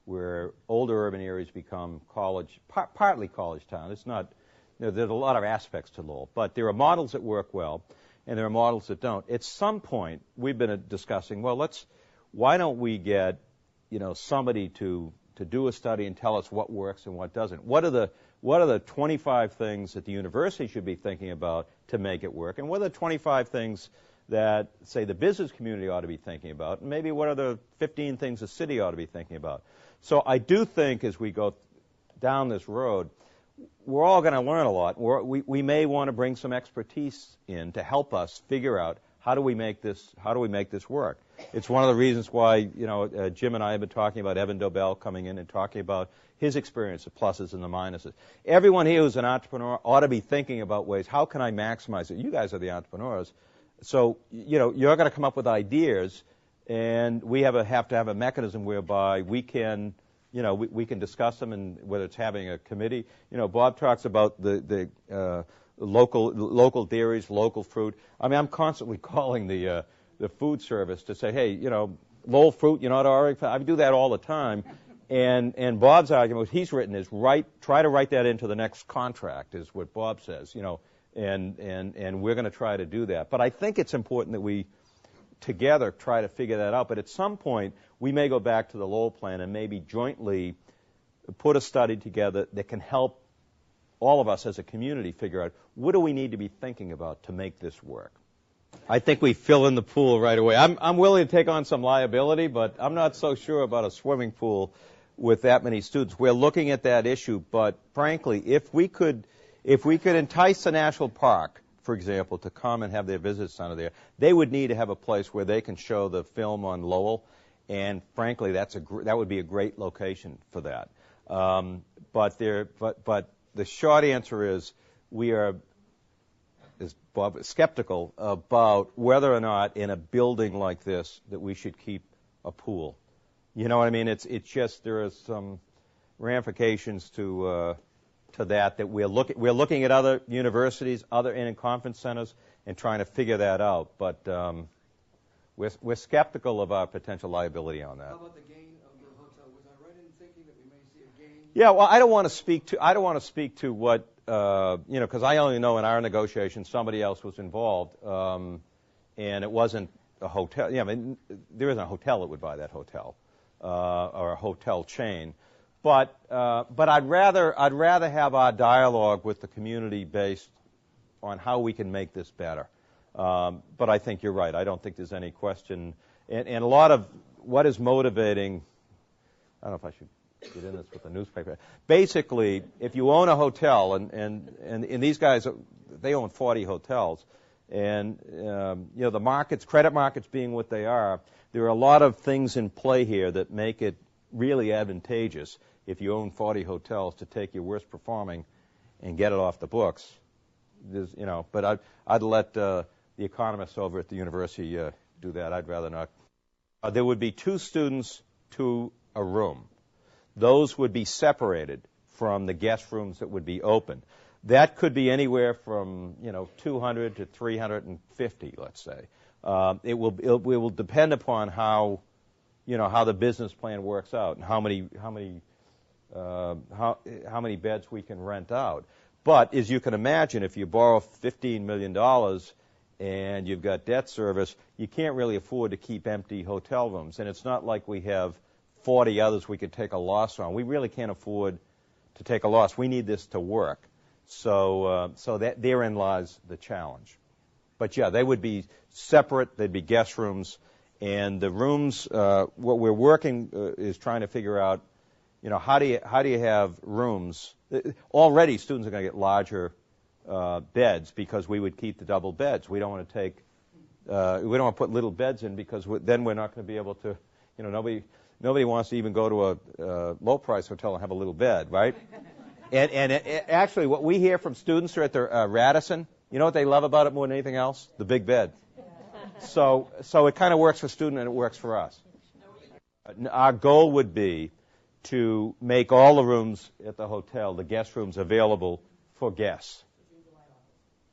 where older urban areas become college, partly college town. It's not. There's a lot of aspects to Lowell, but there are models that work well, and there are models that don't. At some point, we've been discussing, why don't we get, somebody to do a study and tell us what works and what doesn't? What are the 25 things that the university should be thinking about to make it work? And what are the 25 things that, say, the business community ought to be thinking about, and maybe what are the 15 things the city ought to be thinking about. So I do think as we go down this road, we're all going to learn a lot. We may want to bring some expertise in to help us figure out how do we make this work. It's one of the reasons why Jim and I have been talking about Evan Dobell coming in and talking about his experience, the pluses and the minuses. Everyone here who's an entrepreneur ought to be thinking about ways, how can I maximize it? You guys are the entrepreneurs. So, you're going to come up with ideas, and we have to have a mechanism whereby we can, we can discuss them, and whether it's having a committee. Bob talks about the local dairies, local fruit. I mean, I'm constantly calling the food service to say, hey, Lowell fruit, you're not ordering. I do that all the time. And Bob's argument, he's written, is try to write that into the next contract, is what Bob says, and we're going to try to do that. But I think it's important that we together try to figure that out. But at some point, we may go back to the Lowell plan and maybe jointly put a study together that can help all of us as a community figure out what do we need to be thinking about to make this work. I think we fill in the pool right away. I'm willing to take on some liability, but I'm not so sure about a swimming pool with that many students. We're looking at that issue, but frankly, if we could entice the national park, for example, to come and have their visit center there, they would need to have a place where they can show the film on Lowell, and frankly, that would be a great location for that. But the short answer is we are, as Bob is skeptical about whether or not in a building like this that we should keep a pool. You know what I mean? It's just there are some ramifications to that we're looking at other universities, other in conference centers, and trying to figure that out. But we're skeptical of our potential liability on that. How about the gain of the hotel? Was I right in thinking that we may see a gain? Yeah, well, I don't want to speak to what because I only know in our negotiations somebody else was involved, and it wasn't a hotel. Yeah, I mean, there isn't a hotel that would buy that hotel or a hotel chain. But I'd rather have our dialogue with the community based on how we can make this better. But I think you're right. I don't think there's any question. And a lot of what is motivating, I don't know if I should get in this with the newspaper. Basically, if you own a hotel, and these guys, they own 40 hotels, and the markets, credit markets being what they are, there are a lot of things in play here that make it really advantageous if you own 40 hotels to take your worst performing and get it off the books. But I'd let the economists over at the university do that. I'd rather not. There would be 2 students to a room. Those would be separated from the guest rooms that would be open. That could be anywhere from 200 to 350, let's say. It will depend upon how the business plan works out and how many beds we can rent out. But as you can imagine, if you borrow $15 million and you've got debt service, you can't really afford to keep empty hotel rooms. And it's not like we have 40 others we could take a loss on. We really can't afford to take a loss. We need this to work. So that therein lies the challenge. But yeah, they would be separate. They'd be guest rooms, and the rooms. What we're working is trying to figure out, how do you have rooms? Already, students are going to get larger beds because we would keep the double beds. We don't want to take. We don't want to put little beds in because then we're not going to be able to. Nobody wants to even go to a low-price hotel and have a little bed, right? And actually, what we hear from students who are at the Radisson, you know what they love about it more than anything else? The big bed. So it kind of works for students and it works for us. Our goal would be to make all the rooms at the hotel, the guest rooms, available for guests.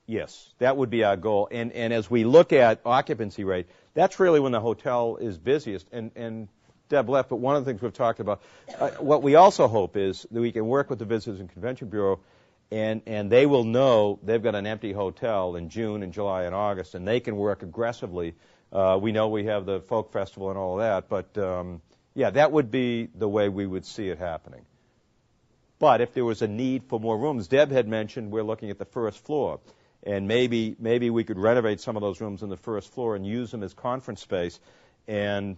Yes, that would be our goal. And as we look at occupancy rate, that's really when the hotel is busiest. And Deb left, but one of the things we've talked about, what we also hope is that we can work with the Visitors and Convention Bureau, and they will know they've got an empty hotel in June and July and August, and they can work aggressively. We know we have the Folk Festival and all of that, but yeah, that would be the way we would see it happening. But if there was a need for more rooms, Deb had mentioned we're looking at the first floor. and maybe we could renovate some of those rooms on the first floor and use them as conference space, and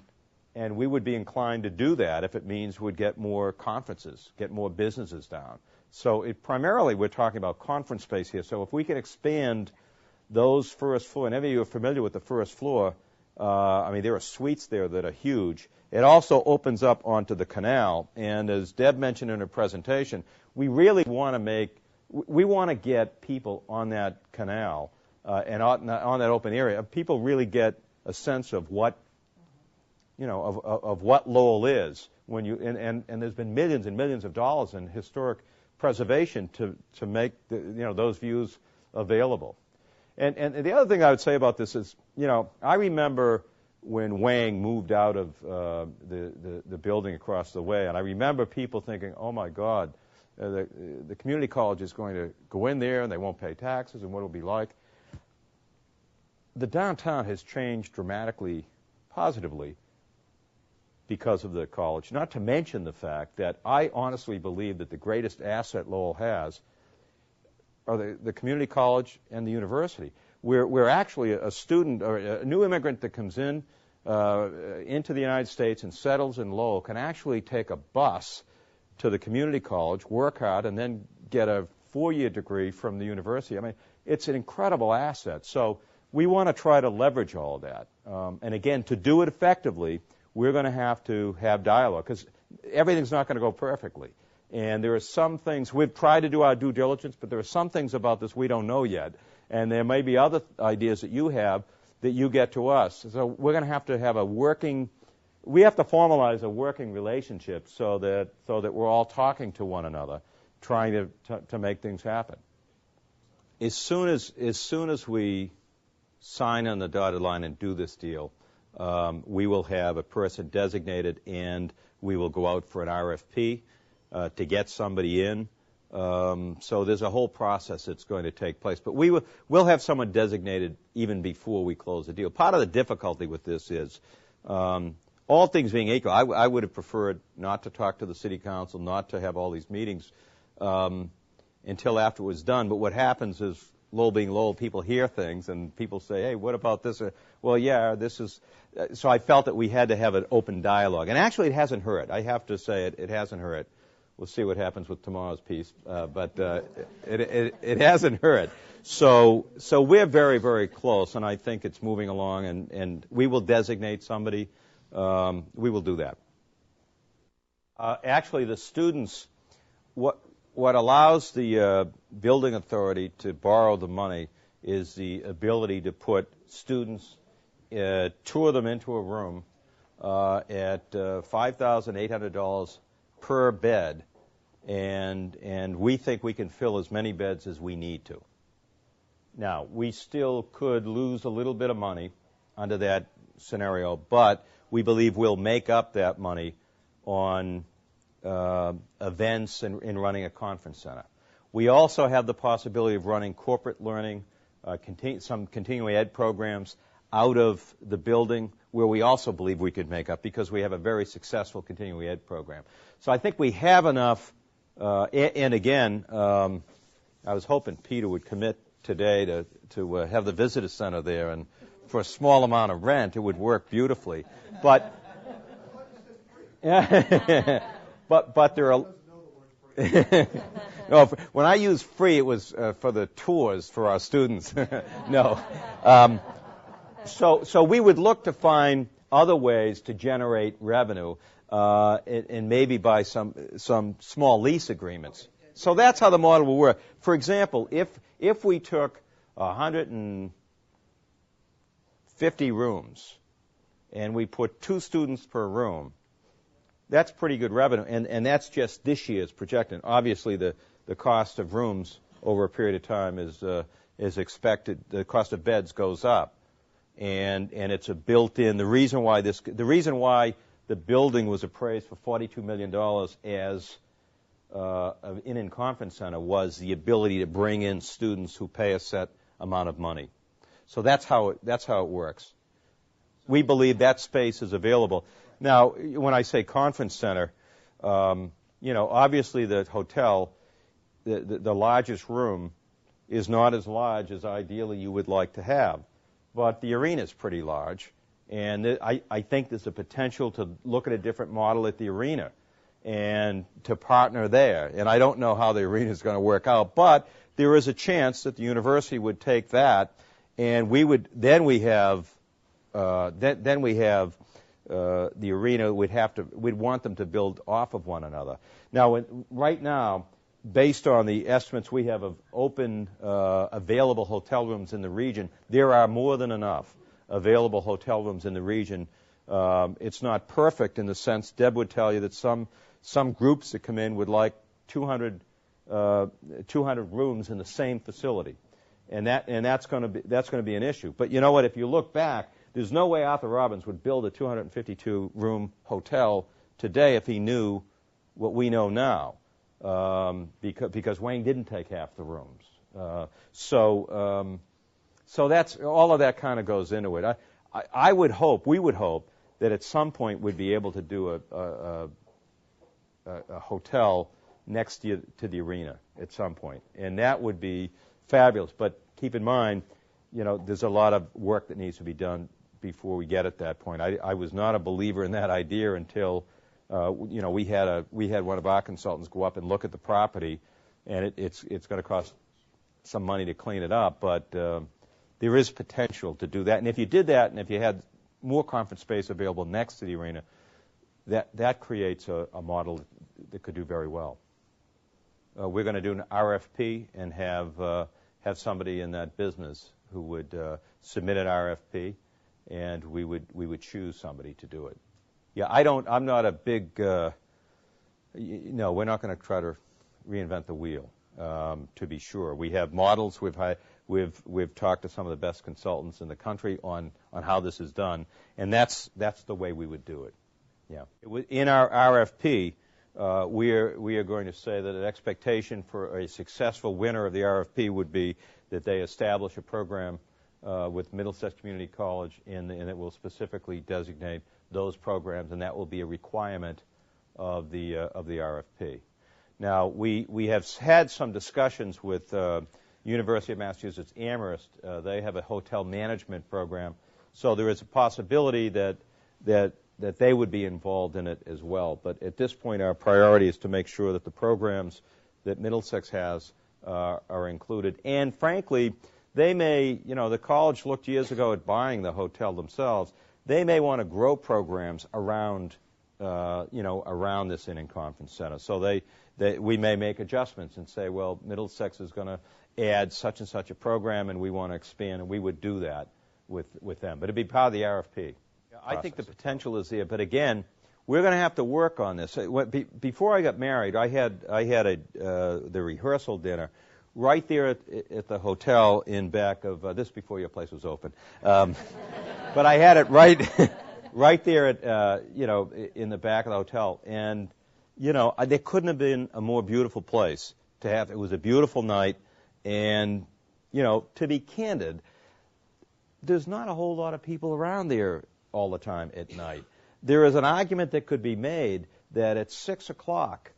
we would be inclined to do that if it means we'd get more conferences, get more businesses down. So primarily we're talking about conference space here. So if we can expand those first floor, and any of you are familiar with the first floor, there are suites there that are huge. It also opens up onto the canal, and as Deb mentioned in her presentation, we really want to get people on that canal and on that open area. People really get a sense of what of what Lowell is and there's been millions and millions of dollars in historic preservation to make those views available. And the other thing I would say about this is, I remember when Wang moved out of the building across the way, and I remember people thinking, oh my God, the community college is going to go in there and they won't pay taxes, and what it'll be like. The downtown has changed dramatically, positively, because of the college, not to mention the fact that I honestly believe that the greatest asset Lowell has are the community college and the university. We're actually a student or a new immigrant that comes into the United States and settles in Lowell can actually take a bus to the community college, work hard, and then get a 4-year degree from the university. It's an incredible asset. So we want to try to leverage all of that. And again, to do it effectively, we're going to have dialogue, because everything's not going to go perfectly. And there are some things, we've tried to do our due diligence, but there are some things about this we don't know yet. And there may be other ideas that you have that you get to us. So we're going to have we have to formalize a working relationship so that we're all talking to one another, trying to make things happen. As soon as we sign on the dotted line and do this deal, we will have a person designated, and we will go out for an RFP to get somebody in. So there's a whole process that's going to take place. But we'll have someone designated even before we close the deal. Part of the difficulty with this is, all things being equal, I would have preferred not to talk to the city council, not to have all these meetings until after it was done. But what happens is, Lowell being Lowell, people hear things, and people say, hey, what about this? Well, yeah, this is... So I felt that we had to have an open dialogue. And actually, it hasn't hurt. I have to say it hasn't hurt. We'll see what happens with tomorrow's piece, but it hasn't hurt. So we're very, very close, and I think it's moving along, and we will designate somebody. We will do that. Actually, the students, what allows the building authority to borrow the money is the ability to put students, 2 of them into a room at $5,800 per bed, and we think we can fill as many beds as we need to. Now, we still could lose a little bit of money under that scenario, but we believe we'll make up that money on events and running a conference center. We also have the possibility of running corporate learning, some continuing ed programs out of the building, where we also believe we could make up, because we have a very successful continuing ed program. So I think we have enough, and again, I was hoping Peter would commit today to have the visitor center there, and for a small amount of rent, it would work beautifully. But but there are... No, when I use free, it was for the tours for our students. No. So we would look to find other ways to generate revenue, and maybe by some small lease agreements. So that's how the model will work. For example, if we took 150 rooms and we put 2 students per room, that's pretty good revenue, and that's just this year's projected. Obviously, the cost of rooms over a period of time is expected. The cost of beds goes up, and it's a built-in. The reason why the building was appraised for $42 million as an in conference center was the ability to bring in students who pay a set amount of money. So that's how it works. We believe that space is available. Now, when I say conference center, obviously the hotel, the largest room is not as large as ideally you would like to have. But the arena is pretty large, and I think there's a potential to look at a different model at the arena and to partner there. And I don't know how the arena is going to work out, but there is a chance that the university would take that, and we would we have the arena we'd want them to build off of one another. Now, right now, based on the estimates we have of open available hotel rooms in the region, there are more than enough available hotel rooms in the region. It's not perfect in the sense Deb would tell you that some groups that come in would like 200 rooms in the same facility, and that's going to be an issue. But you know what? If you look back, there's no way Arthur Robbins would build a 252-room hotel today if he knew what we know now, because Wayne didn't take half the rooms. So that's all of that kind of goes into it. We would hope that at some point we'd be able to do a hotel next to the arena at some point, and that would be fabulous. But keep in mind, there's a lot of work that needs to be done before we get at that point. I was not a believer in that idea until we had one of our consultants go up and look at the property, and it's going to cost some money to clean it up, but there is potential to do that. And if you did that, and if you had more conference space available next to the arena, that creates a model that could do very well. We're going to do an RFP and have somebody in that business who would submit an RFP, and we would choose somebody to do it. Yeah, I'm not a big. We're not going to try to reinvent the wheel. To be sure, we have models. We've talked to some of the best consultants in the country on how this is done, and that's the way we would do it. Yeah, in our RFP, we are going to say that an expectation for a successful winner of the RFP would be that they establish a program with Middlesex Community College, and it will specifically designate those programs, and that will be a requirement of the RFP. Now, we have had some discussions with University of Massachusetts Amherst. They have a hotel management program, so there is a possibility that they would be involved in it as well. But at this point, our priority is to make sure that the programs that Middlesex has are included. And frankly, they may, the college looked years ago at buying the hotel themselves. They may want to grow programs around, around this Inn and Conference Center. So we may make adjustments and say, well, Middlesex is going to add such and such a program, and we want to expand, and we would do that with them. But it'd be part of the RFP. I think the potential is there, but again, we're going to have to work on this. Before I got married, I had the rehearsal dinner right there at the hotel in back of this before your place was open. But I had it right there at in the back of the hotel, and there couldn't have been a more beautiful place to have. It was a beautiful night, and to be candid, there's not a whole lot of people around there all the time at night. There is an argument that could be made that at 6 o'clock,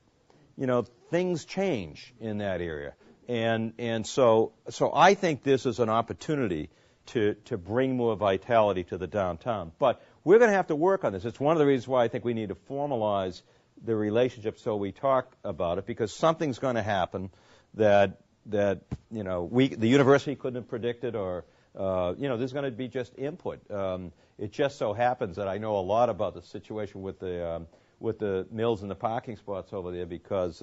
things change in that area. And so I think this is an opportunity to bring more vitality to the downtown. But we're going to have to work on this. It's one of the reasons why I think we need to formalize the relationship so we talk about it, because something's going to happen that the university couldn't have predicted, or there's going to be just input. It just so happens that I know a lot about the situation with the mills and the parking spots over there, because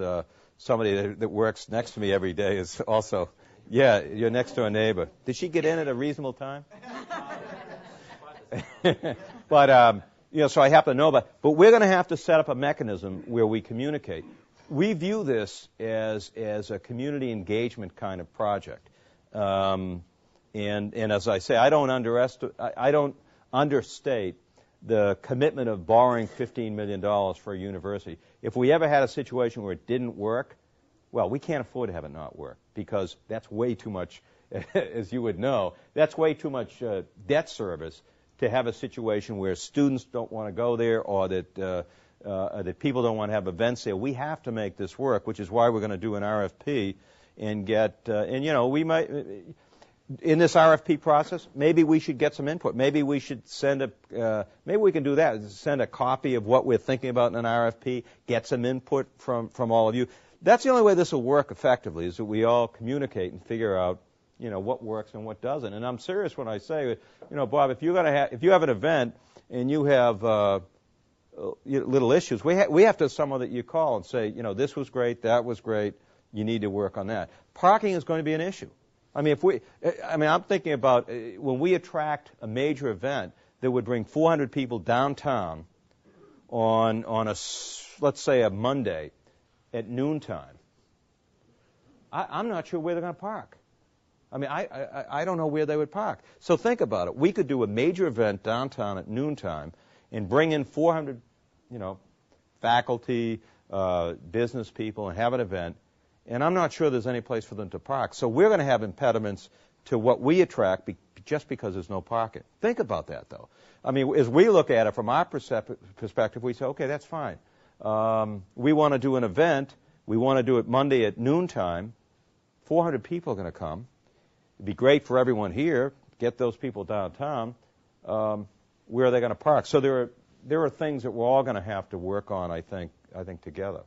somebody that works next to me every day is also, your next door neighbor. Did she get in at a reasonable time? But so I happen to know about it. But we're going to have to set up a mechanism where we communicate. We view this as a community engagement kind of project. And as I say, I don't understate the commitment of borrowing $15 million for a university. If we ever had a situation where it didn't work, well, we can't afford to have it not work, because that's way too much, as you would know, that's way too much debt service to have a situation where students don't want to go there, or that people don't want to have events there. We have to make this work, which is why we're going to do an RFP. and get, we might, in this RFP process, maybe we should get some input. Maybe we should maybe we can do that, send a copy of what we're thinking about in an RFP, get some input from all of you. That's the only way this will work effectively, is that we all communicate and figure out, what works and what doesn't. And I'm serious when I say, Bob, if you have an event and you have little issues, we have to have someone that you call and say, this was great, that was great, you need to work on that. Parking is going to be an issue. I'm thinking about when we attract a major event that would bring 400 people downtown on let's say a Monday at noontime. I'm not sure where they're going to park. I don't know where they would park. So think about it. We could do a major event downtown at noontime and bring in 400, faculty, business people, and have an event. And I'm not sure there's any place for them to park. So we're going to have impediments to what we attract just because there's no parking. Think about that, though. As we look at it from our perspective, we say, okay, that's fine. We want to do an event. We want to do it Monday at noontime. 400 people are going to come. It'd be great for everyone here. Get those people downtown. Where are they going to park? So there are things that we're all going to have to work on, I think together.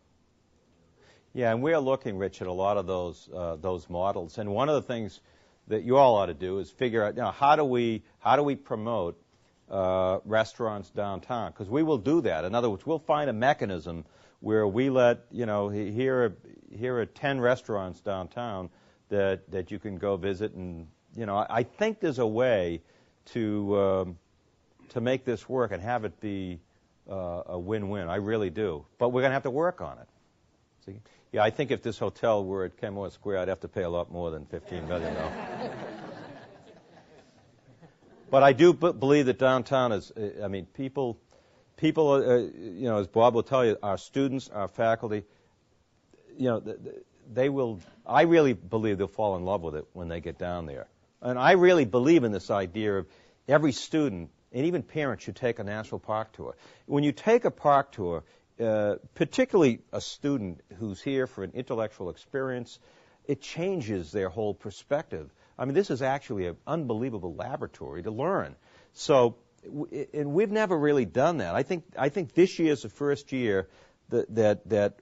Yeah, and we're looking, Rich, at a lot of those models. And one of the things that you all ought to do is figure out, how do we promote restaurants downtown? Because we will do that. In other words, we'll find a mechanism where we let, here are 10 restaurants downtown that you can go visit. And, I think there's a way to make this work and have it be a win-win. I really do. But we're going to have to work on it. See? Yeah, I think if this hotel were at Kenmore Square, I'd have to pay a lot more than $15 million. But I do believe that downtown is, people, as Bob will tell you, our students, our faculty, they will, I really believe they'll fall in love with it when they get down there. And I really believe in this idea of every student, and even parents, should take a national park tour. When you take a park tour, particularly a student who's here for an intellectual experience, it changes their whole perspective. This is actually an unbelievable laboratory to learn. So, and we've never really done that. I think this year is the first year that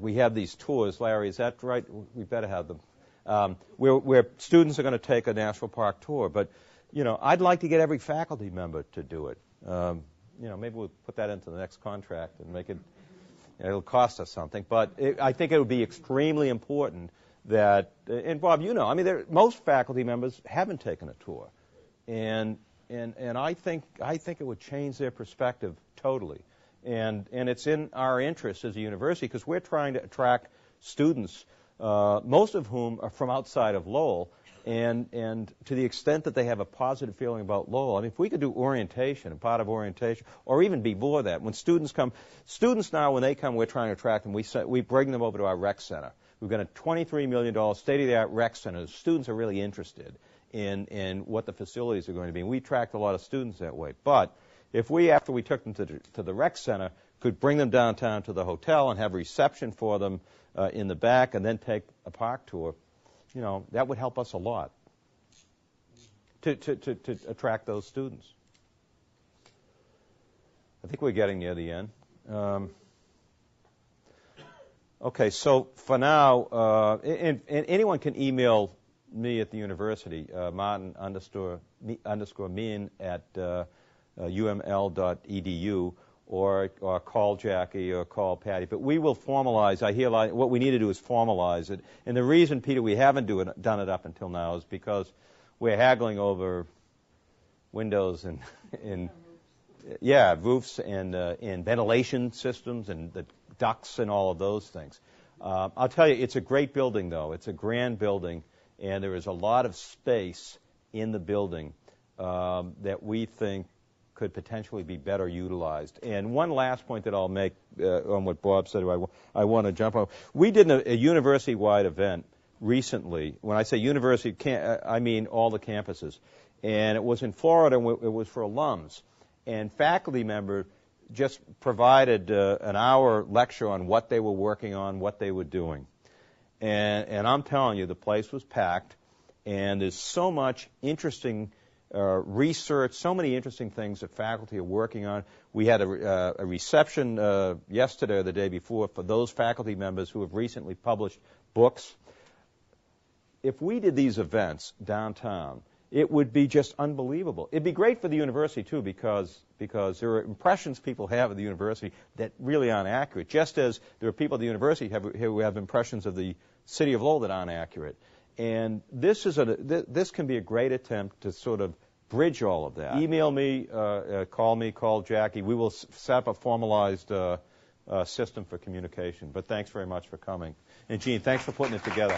we have these tours. Larry, is that right? We better have them. Where students are going to take a national park tour. But, I'd like to get every faculty member to do it. Maybe we'll put that into the next contract and make it, it'll cost us something. But I think it would be extremely important that, and Bob, most faculty members haven't taken a tour. And I think it would change their perspective totally. And it's in our interest as a university, because we're trying to attract students, most of whom are from outside of Lowell. And to the extent that they have a positive feeling about Lowell, if we could do orientation, and part of orientation, or even before that, when students now, when they come, we're trying to attract them, we bring them over to our rec center. We've got a $23 million state-of-the-art rec center. Students are really interested in what the facilities are going to be. And we attract a lot of students that way. But if we, after we took them to the rec center, could bring them downtown to the hotel and have reception for them in the back, and then take a park tour, that would help us a lot to attract those students. I think we're getting near the end. Okay, so for now, and anyone can email me at the university, Martin_mean at uml.edu, or call Jackie or call Patty. But we will formalize. I hear what we need to do is formalize it. And the reason, Peter, we haven't done it up until now is because we're haggling over windows and roofs and ventilation systems and the ducts and all of those things. I'll tell you, it's a great building, though. It's a grand building, and there is a lot of space in the building that we think could potentially be better utilized. And one last point that I'll make on what Bob said, I want to jump on. We did a university-wide event recently. When I say university, I mean all the campuses. And it was in Florida, and it was for alums. And faculty member just provided an hour lecture on what they were working on, what they were doing. And I'm telling you, the place was packed, and there's so much interesting research, so many interesting things that faculty are working on. We had a reception yesterday or the day before for those faculty members who have recently published books. If we did these events downtown, it would be just unbelievable. It'd be great for the university, too, because there are impressions people have of the university that really aren't accurate, just as there are people at the university who have impressions of the city of Lowell that aren't accurate. And this can be a great attempt to sort of bridge all of that. Email me, call Jackie. We will set up a formalized system for communication. But thanks very much for coming. And, Gene, thanks for putting it together.